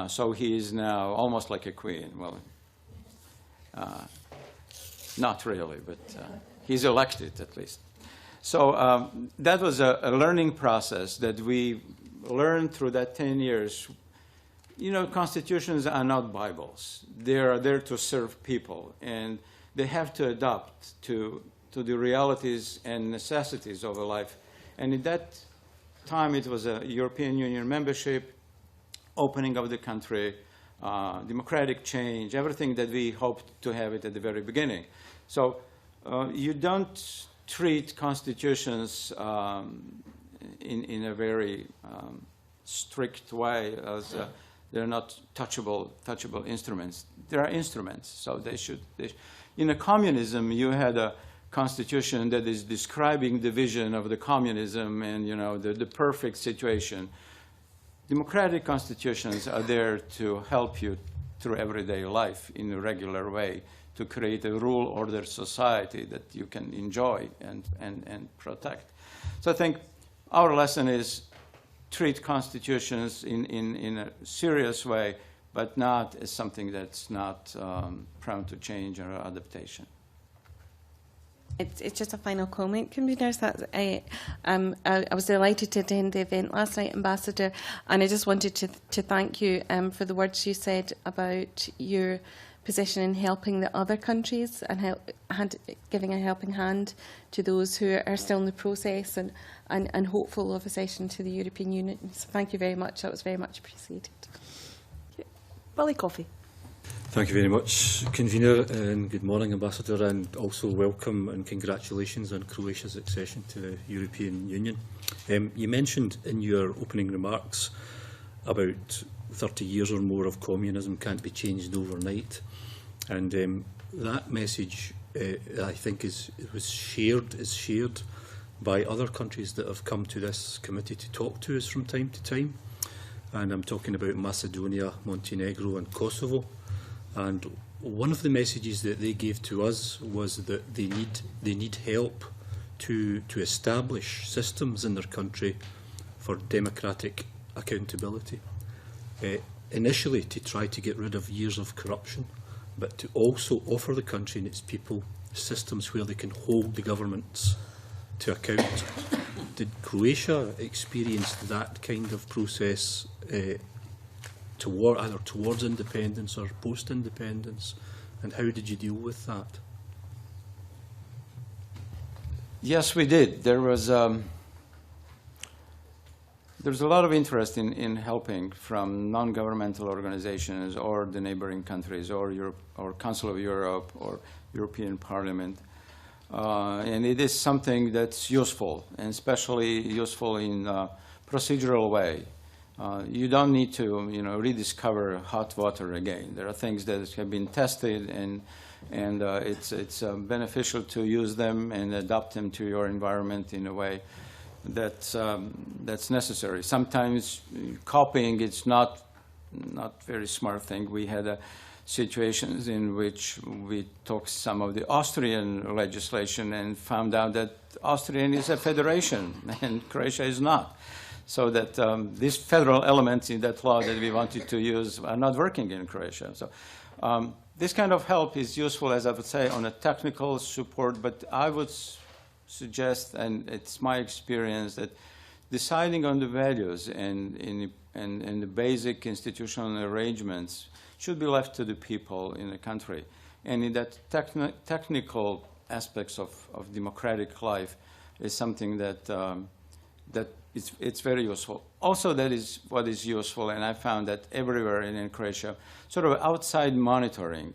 so he is now almost like a queen. Well, not really, but he's elected at least. So that was a learning process that we learned through that 10 years. You know, constitutions are not Bibles. They are there to serve people, and they have to adapt to the realities and necessities of a life. And at that time, it was a European Union membership, opening of the country, democratic change, everything that we hoped to have it at the very beginning. So you don't treat constitutions in a very strict way as they're not touchable instruments. They are instruments, so they should. In a communism, you had a constitution that is describing the vision of the communism and, you know, the perfect situation. Democratic constitutions are there to help you through everyday life in a regular way, to create a rule-order society that you can enjoy and protect. So I think our lesson is treat constitutions in a serious way, but not as something that's not prone to change or adaptation. It's just a final comment, conveners. I was delighted to attend the event last night, Ambassador, and I just wanted to thank you for the words you said about your position in helping the other countries and giving a helping hand to those who are still in the process and hopeful of accession to the European Union. So thank you very much. That was very much appreciated. Billy Coffey. Thank you very much, Convener, and good morning, Ambassador, and also welcome and congratulations on Croatia's accession to the European Union. You mentioned in your opening remarks about 30 years or more of communism can't be changed overnight, and that message, I think, is shared by other countries that have come to this committee to talk to us from time to time, and I'm talking about Macedonia, Montenegro and Kosovo. And one of the messages that they gave to us was that they need help to establish systems in their country for democratic accountability. Initially to try to get rid of years of corruption, but to also offer the country and its people systems where they can hold the governments to account. Did Croatia experience that kind of process either towards independence or post-independence, and how did you deal with that? Yes, we did. There was a lot of interest in helping from non-governmental organizations or the neighboring countries or Europe, or Council of Europe or European Parliament. And it is something that's useful, and especially useful in a procedural way. You don't need to, rediscover hot water again. There are things that have been tested, and it's beneficial to use them and adapt them to your environment in a way that's necessary. Sometimes copying it's not very smart thing. We had situations in which we took some of the Austrian legislation and found out that Austrian is a federation and Croatia is not. So that these federal elements in that law that we wanted to use are not working in Croatia. So this kind of help is useful, as I would say, on a technical support, but I would suggest, and it's my experience, that deciding on the values and the basic institutional arrangements should be left to the people in the country. And in that technical aspects of democratic life is something that it's very useful. Also, that is what is useful, and I found that everywhere in Croatia, sort of outside monitoring.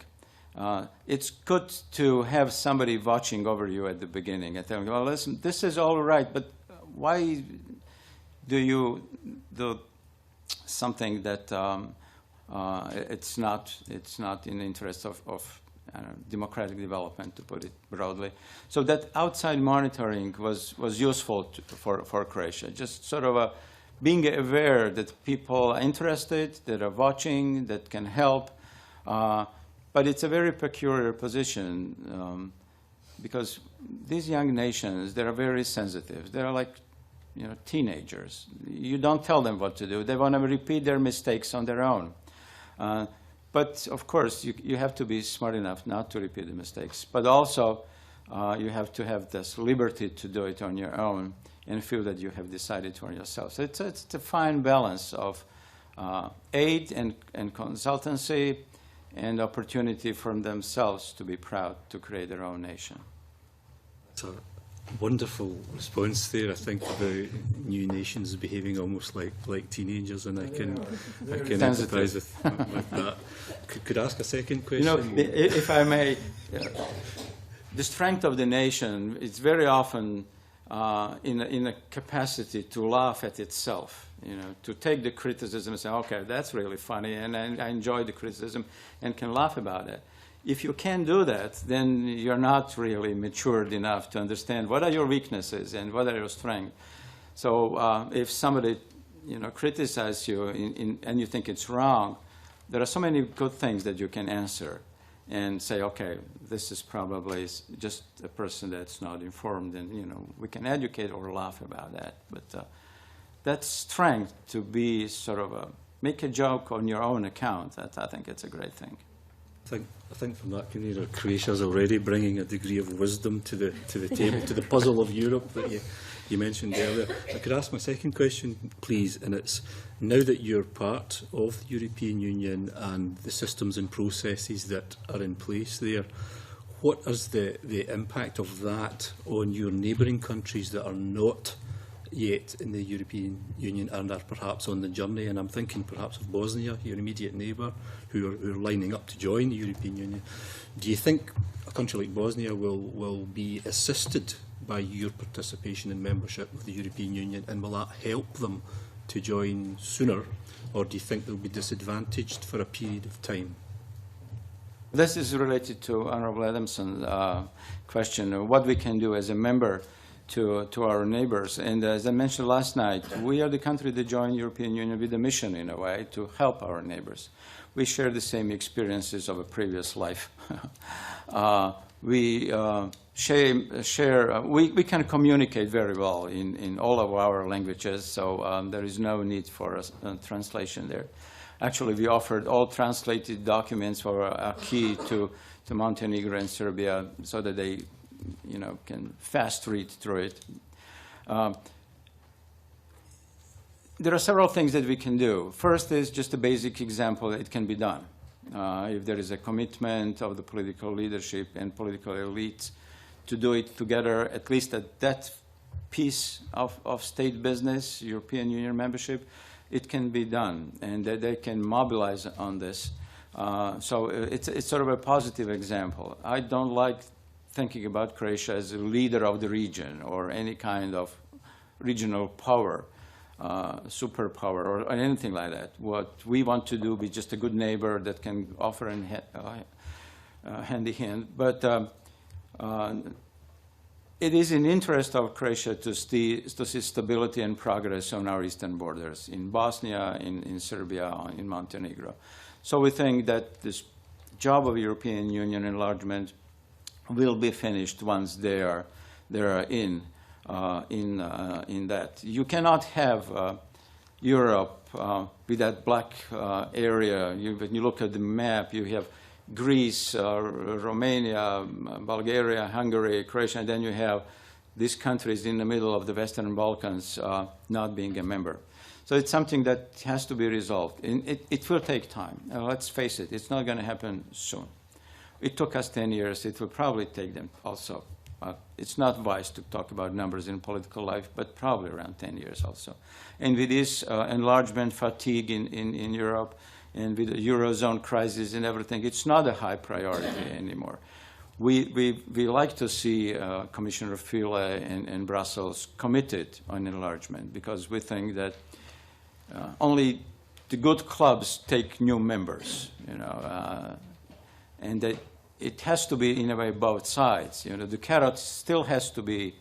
It's good to have somebody watching over you at the beginning and telling you, well, listen, this is all right, but why do you do something that it's not in the interest of democratic development, to put it broadly. So that outside monitoring was useful for Croatia. Just sort of being aware that people are interested, that are watching, that can help. But it's a very peculiar position because these young nations, they are very sensitive. They're like, you know, teenagers. You don't tell them what to do. They want to repeat their mistakes on their own. But of course, you have to be smart enough not to repeat the mistakes. But also, you have to have this liberty to do it on your own and feel that you have decided for yourself. So it's a fine balance of aid and consultancy and opportunity for themselves to be proud to create their own nation. It's a wonderful response there, I think, about new nations behaving almost like teenagers, and I can empathise with that. Could I ask a second question? You know, if I may, the strength of the nation is very often in a capacity to laugh at itself, you know, to take the criticism and say, okay, that's really funny, and I enjoy the criticism and can laugh about it. If you can't do that, then you're not really matured enough to understand what are your weaknesses and what are your strengths. So if somebody, you know, criticizes you and you think it's wrong, there are so many good things that you can answer and say, okay, this is probably just a person that's not informed, and, you know, we can educate or laugh about that. But that strength to be sort of make a joke on your own account, I think it's a great thing. I think from that, Croatia's already bringing a degree of wisdom to the table, to the puzzle of Europe that you mentioned earlier. I could ask my second question, please, and it's, now that you're part of the European Union and the systems and processes that are in place there, what is the impact of that on your neighbouring countries that are not yet in the European Union and are perhaps on the journey? And I'm thinking perhaps of Bosnia, your immediate neighbour, who are lining up to join the European Union. Do you think a country like Bosnia will be assisted by your participation in membership of the European Union, and will that help them to join sooner, or do you think they'll be disadvantaged for a period of time? This is related to Honourable Adamson's question, what we can do as a member to our neighbours. And as I mentioned last night, we are the country that joined the European Union with a mission, in a way, to help our neighbours. We share the same experiences of a previous life. We can communicate very well in all of our languages, so there is no need for a translation there. Actually, we offered all translated documents for our key to Montenegro and Serbia, so that they, you know, can fast read through it. There are several things that we can do. First is just a basic example that it can be done. If there is a commitment of the political leadership and political elites to do it together, at least at that piece of state business, European Union membership, it can be done, and they can mobilize on this. So it's sort of a positive example. I don't like thinking about Croatia as a leader of the region or any kind of regional power, superpower, or anything like that. What we want to do is just a good neighbor that can offer a handy hand. But it is in interest of Croatia to see stability and progress on our eastern borders, in Bosnia, in Serbia, in Montenegro. So we think that this job of European Union enlargement will be finished once they are in that. You cannot have Europe with that black area. When you look at the map, you have Greece, Romania, Bulgaria, Hungary, Croatia, and then you have these countries in the middle of the Western Balkans not being a member. So it's something that has to be resolved. And it will take time. Let's face it, it's not going to happen soon. It took us 10 years. It will probably take them also. It's not wise to talk about numbers in political life, but probably around 10 years also. And with this enlargement fatigue in Europe, and with the Eurozone crisis and everything, it's not a high priority anymore. We like to see Commissioner Füle and Brussels committed on enlargement, because we think that only the good clubs take new members, you know, and that it has to be, in a way, both sides. You know, the carrot still has to be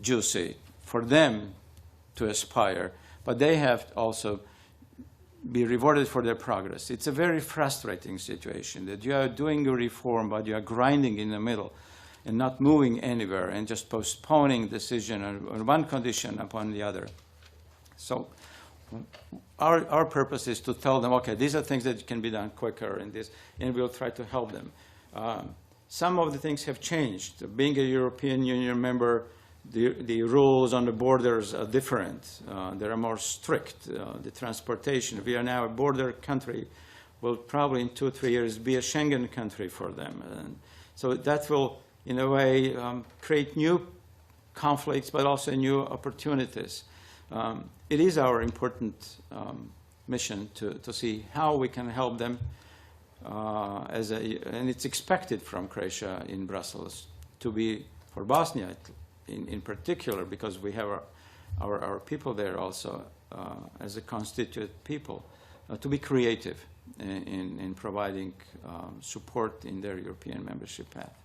juicy for them to aspire, but they have also be rewarded for their progress. It's a very frustrating situation that you are doing a reform, but you are grinding in the middle and not moving anywhere and just postponing decision on one condition upon the other. So our purpose is to tell them, okay, these are things that can be done quicker and we'll try to help them. Some of the things have changed. Being a European Union member, the rules on the borders are different. They are more strict. The transportation, we are now a border country, will probably in 2 or 3 years be a Schengen country for them. And so that will, in a way, create new conflicts, but also new opportunities. It is our important mission to see how we can help them, and it's expected from Croatia in Brussels to be, for Bosnia in particular, because we have our people there also as a constituent people, to be creative in providing support in their European membership path.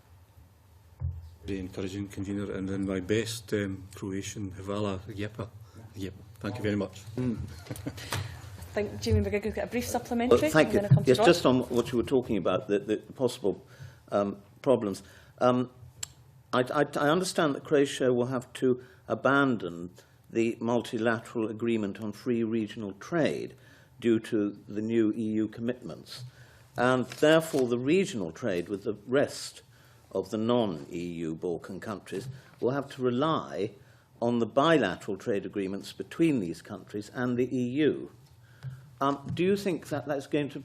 Very encouraging, Convener, and in my best Croatian, Hvala Lijepa. Thank you very much. I think Jamie McGregor's got a brief supplementary. Well, thank you. And then I'll come to Yes, Rob. just on what you were talking about, the possible problems. I understand that Croatia will have to abandon the multilateral agreement on free regional trade due to the new EU commitments, and therefore the regional trade with the rest of the non-EU Balkan countries will have to rely on the bilateral trade agreements between these countries and the EU. Do you think that that's going to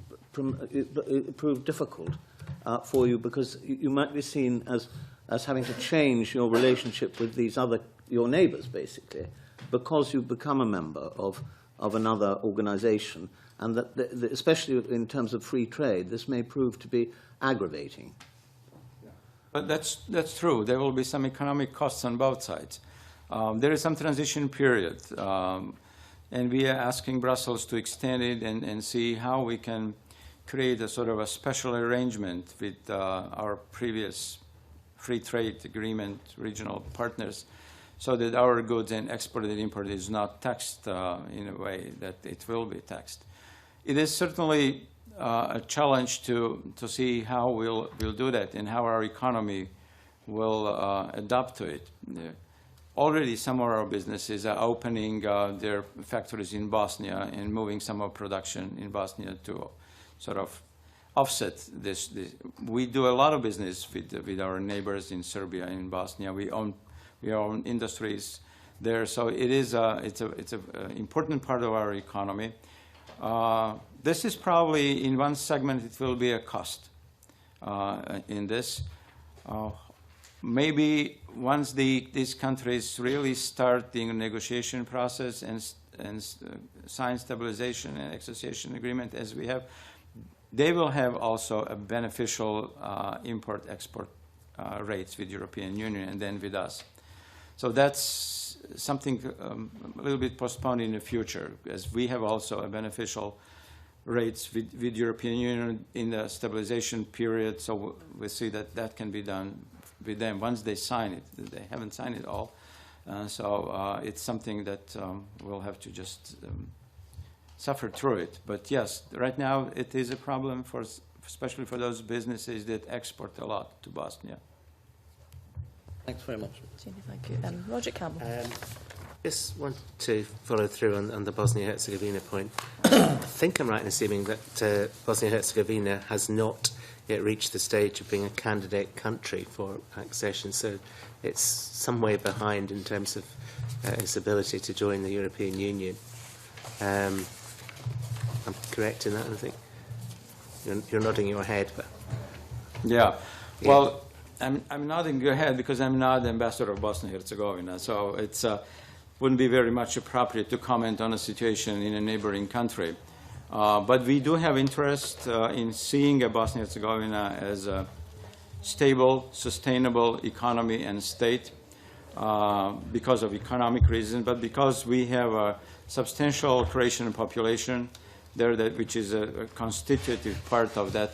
prove difficult for you, because you might be seen as having to change your relationship with these your neighbours, basically, because you've become a member of another organisation, and that, especially in terms of free trade, this may prove to be aggravating? But that's true. There will be some economic costs on both sides. There is some transition period, and we are asking Brussels to extend it and see how we can create a sort of a special arrangement with our previous free trade agreement regional partners, so that our goods and export and import is not taxed in a way that it will be taxed. It is certainly a challenge to see how we'll do that and how our economy will adapt to it. Already some of our businesses are opening their factories in Bosnia and moving some of production in Bosnia to sort of offset this. We do a lot of business with our neighbors in Serbia and in Bosnia. We own industries there, so it's an important part of our economy. This is probably, in one segment, it will be a cost in this. Maybe once these countries really start the negotiation process and sign stabilization and association agreement as we have, they will have also a beneficial import-export rates with European Union and then with us. So that's something a little bit postponed in the future, as we have also a beneficial rates with European Union in the stabilization period. So we'll see that can be done with them once they sign it. They haven't signed it all. So it's something that we'll have to just suffer through it. But yes, right now it is a problem, especially for those businesses that export a lot to Bosnia. Thanks very much. Jamie, thank you. Roger Campbell. Just want to follow through on the Bosnia-Herzegovina point. I think I'm right in assuming that Bosnia-Herzegovina has not yet reached the stage of being a candidate country for accession, so it's some way behind in terms of its ability to join the European Union. I'm correct in that, I think? You're nodding your head, but... Yeah. Well, I'm nodding your head because I'm not the ambassador of Bosnia-Herzegovina, so it's wouldn't be very much appropriate to comment on a situation in a neighboring country. But we do have interest in seeing Bosnia-Herzegovina as a stable, sustainable economy and state because of economic reasons, but because we have a substantial Croatian population there, which is a constitutive part of that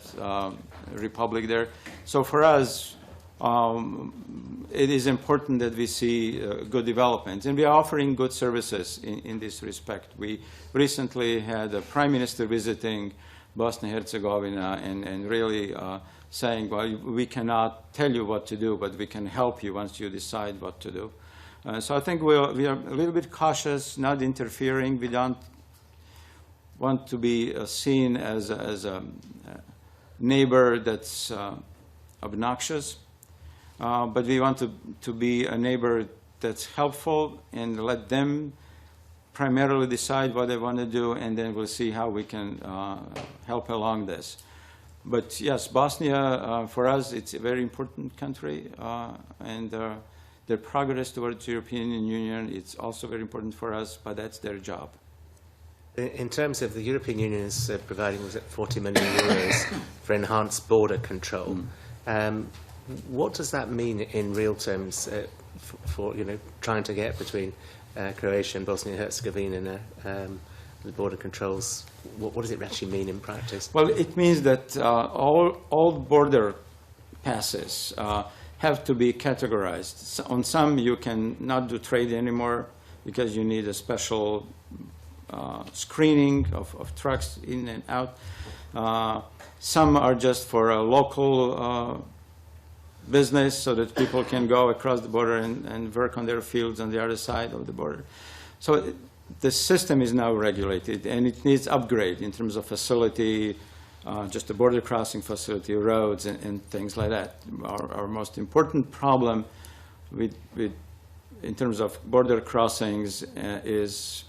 republic there. So for us, it is important that we see good developments. And we are offering good services in this respect. We recently had a Prime Minister visiting Bosnia-Herzegovina and really saying, well, we cannot tell you what to do, but we can help you once you decide what to do. So I think we are a little bit cautious, not interfering. We don't want to be seen as a neighbor that's obnoxious, but we want to be a neighbor that's helpful and let them primarily decide what they want to do, and then we'll see how we can help along this. But yes, Bosnia, for us, it's a very important country, and their progress towards the European Union, it's also very important for us, but that's their job. In terms of the European Union is providing, was it 40 million euros for enhanced border control? What does that mean in real terms for trying to get between Croatia and Bosnia and Herzegovina the border controls? What does it actually mean in practice? Well, it means that all border passes have to be categorized. On some, you can not do trade anymore because you need a special screening of trucks in and out. Some are just for a local business so that people can go across the border and work on their fields on the other side of the border. So the system is now regulated, and it needs upgrade in terms of facility, just a border crossing facility, roads, and things like that. Our most important problem in terms of border crossings is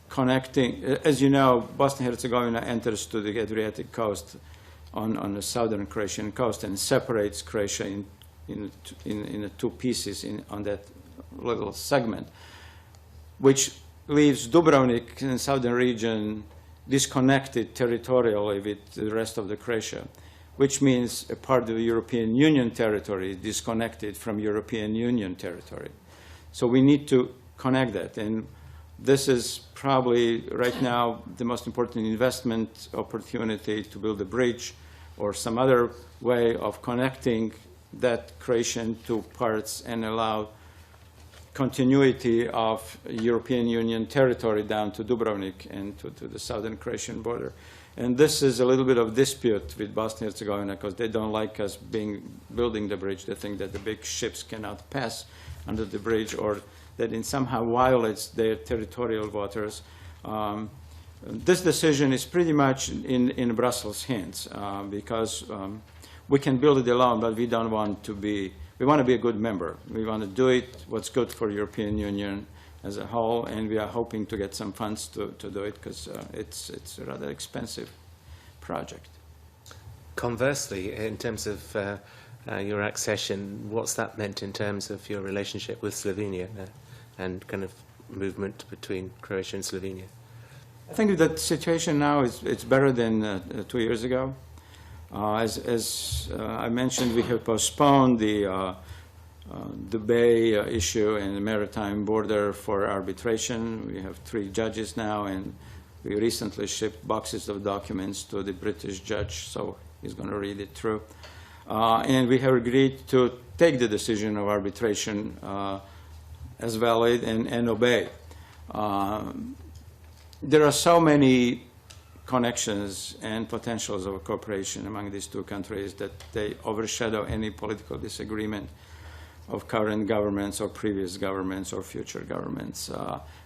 connecting. As you know, Bosnia-Herzegovina enters to the Adriatic coast on the southern Croatian coast and separates Croatia in two pieces on that little segment, which leaves Dubrovnik in the southern region disconnected territorially with the rest of the Croatia, which means a part of the European Union territory is disconnected from European Union territory. So we need to connect that. And this is probably right now the most important investment opportunity to build a bridge or some other way of connecting that Croatian two parts and allow continuity of European Union territory down to Dubrovnik and to the southern Croatian border. And this is a little bit of dispute with Bosnia-Herzegovina because they don't like us building the bridge. They think that the big ships cannot pass under the bridge, or that it somehow violates their territorial waters. This decision is pretty much in Brussels' hands because we can build it alone, but we don't want to be. We want to be a good member. We want to do it what's good for the European Union as a whole, and we are hoping to get some funds to do it because it's a rather expensive project. Conversely, in terms of your accession, what's that meant in terms of your relationship with Slovenia and kind of movement between Croatia and Slovenia? I think that situation now it's better than 2 years ago. As I mentioned, we have postponed the Bay issue and the maritime border for arbitration. We have 3 judges now, and we recently shipped boxes of documents to the British judge, so he's going to read it through. And we have agreed to take the decision of arbitration as valid and obey. There are so many connections and potentials of cooperation among these two countries that they overshadow any political disagreement of current governments or previous governments or future governments.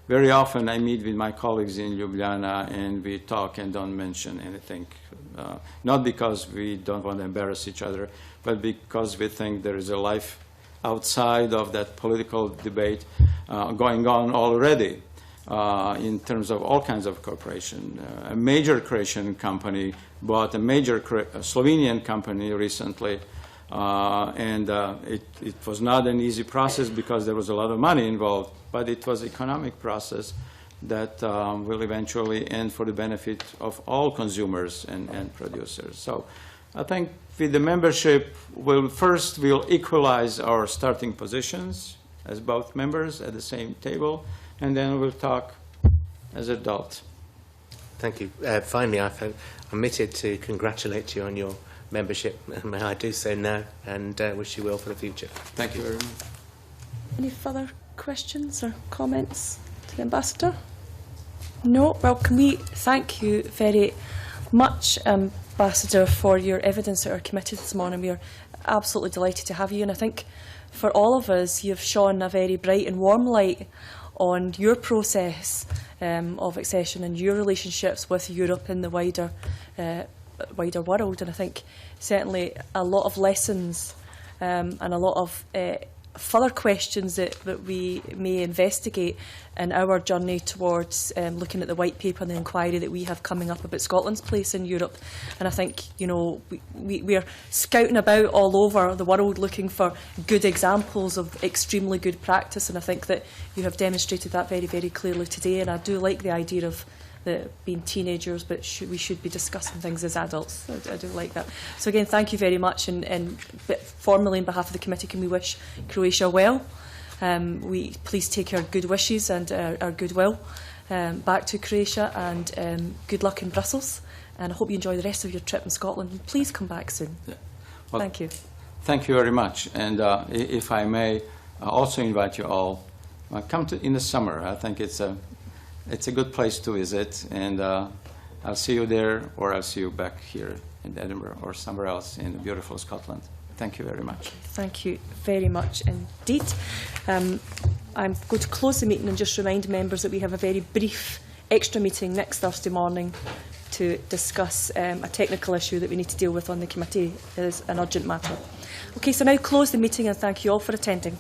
Very often I meet with my colleagues in Ljubljana and we talk and don't mention anything, not because we don't want to embarrass each other, but because we think there is a life outside of that political debate going on already. In terms of all kinds of cooperation. A major Croatian company bought a major Slovenian company recently, and it was not an easy process because there was a lot of money involved, but it was an economic process that will eventually end for the benefit of all consumers and producers. So I think with the membership, we'll equalize our starting positions as both members at the same table, and then we'll talk as adults. Thank you. Finally, I'm omitted to congratulate you on your membership, may I do so now, and wish you well for the future. Thank you very much. Any further questions or comments to the Ambassador? No? Well, can we thank you very much, Ambassador, for your evidence at our committee this morning. We are absolutely delighted to have you, and I think for all of us, you've shone a very bright and warm light on your process of accession and your relationships with Europe and the wider world. And I think certainly a lot of lessons and a lot of further questions that we may investigate in our journey towards looking at the white paper and the inquiry that we have coming up about Scotland's place in Europe. And I think, you know, we're scouting about all over the world looking for good examples of extremely good practice, and I think that you have demonstrated that very, very clearly today. And I do like the idea of being teenagers, but we should be discussing things as adults. I do like that. So again, thank you very much, and formally on behalf of the committee, can we wish Croatia well? We please take our good wishes and our goodwill back to Croatia, and good luck in Brussels. And I hope you enjoy the rest of your trip in Scotland. And please come back soon. Yeah. Well, thank you. Thank you very much. And if I may also invite you all, come in the summer. I think it's a good place to visit, and I'll see you there, or I'll see you back here in Edinburgh or somewhere else in beautiful Scotland. Thank you very much. Thank you very much indeed. I'm going to close the meeting and just remind members that we have a very brief extra meeting next Thursday morning to discuss a technical issue that we need to deal with on the committee as an urgent matter. Okay, so now close the meeting, and thank you all for attending.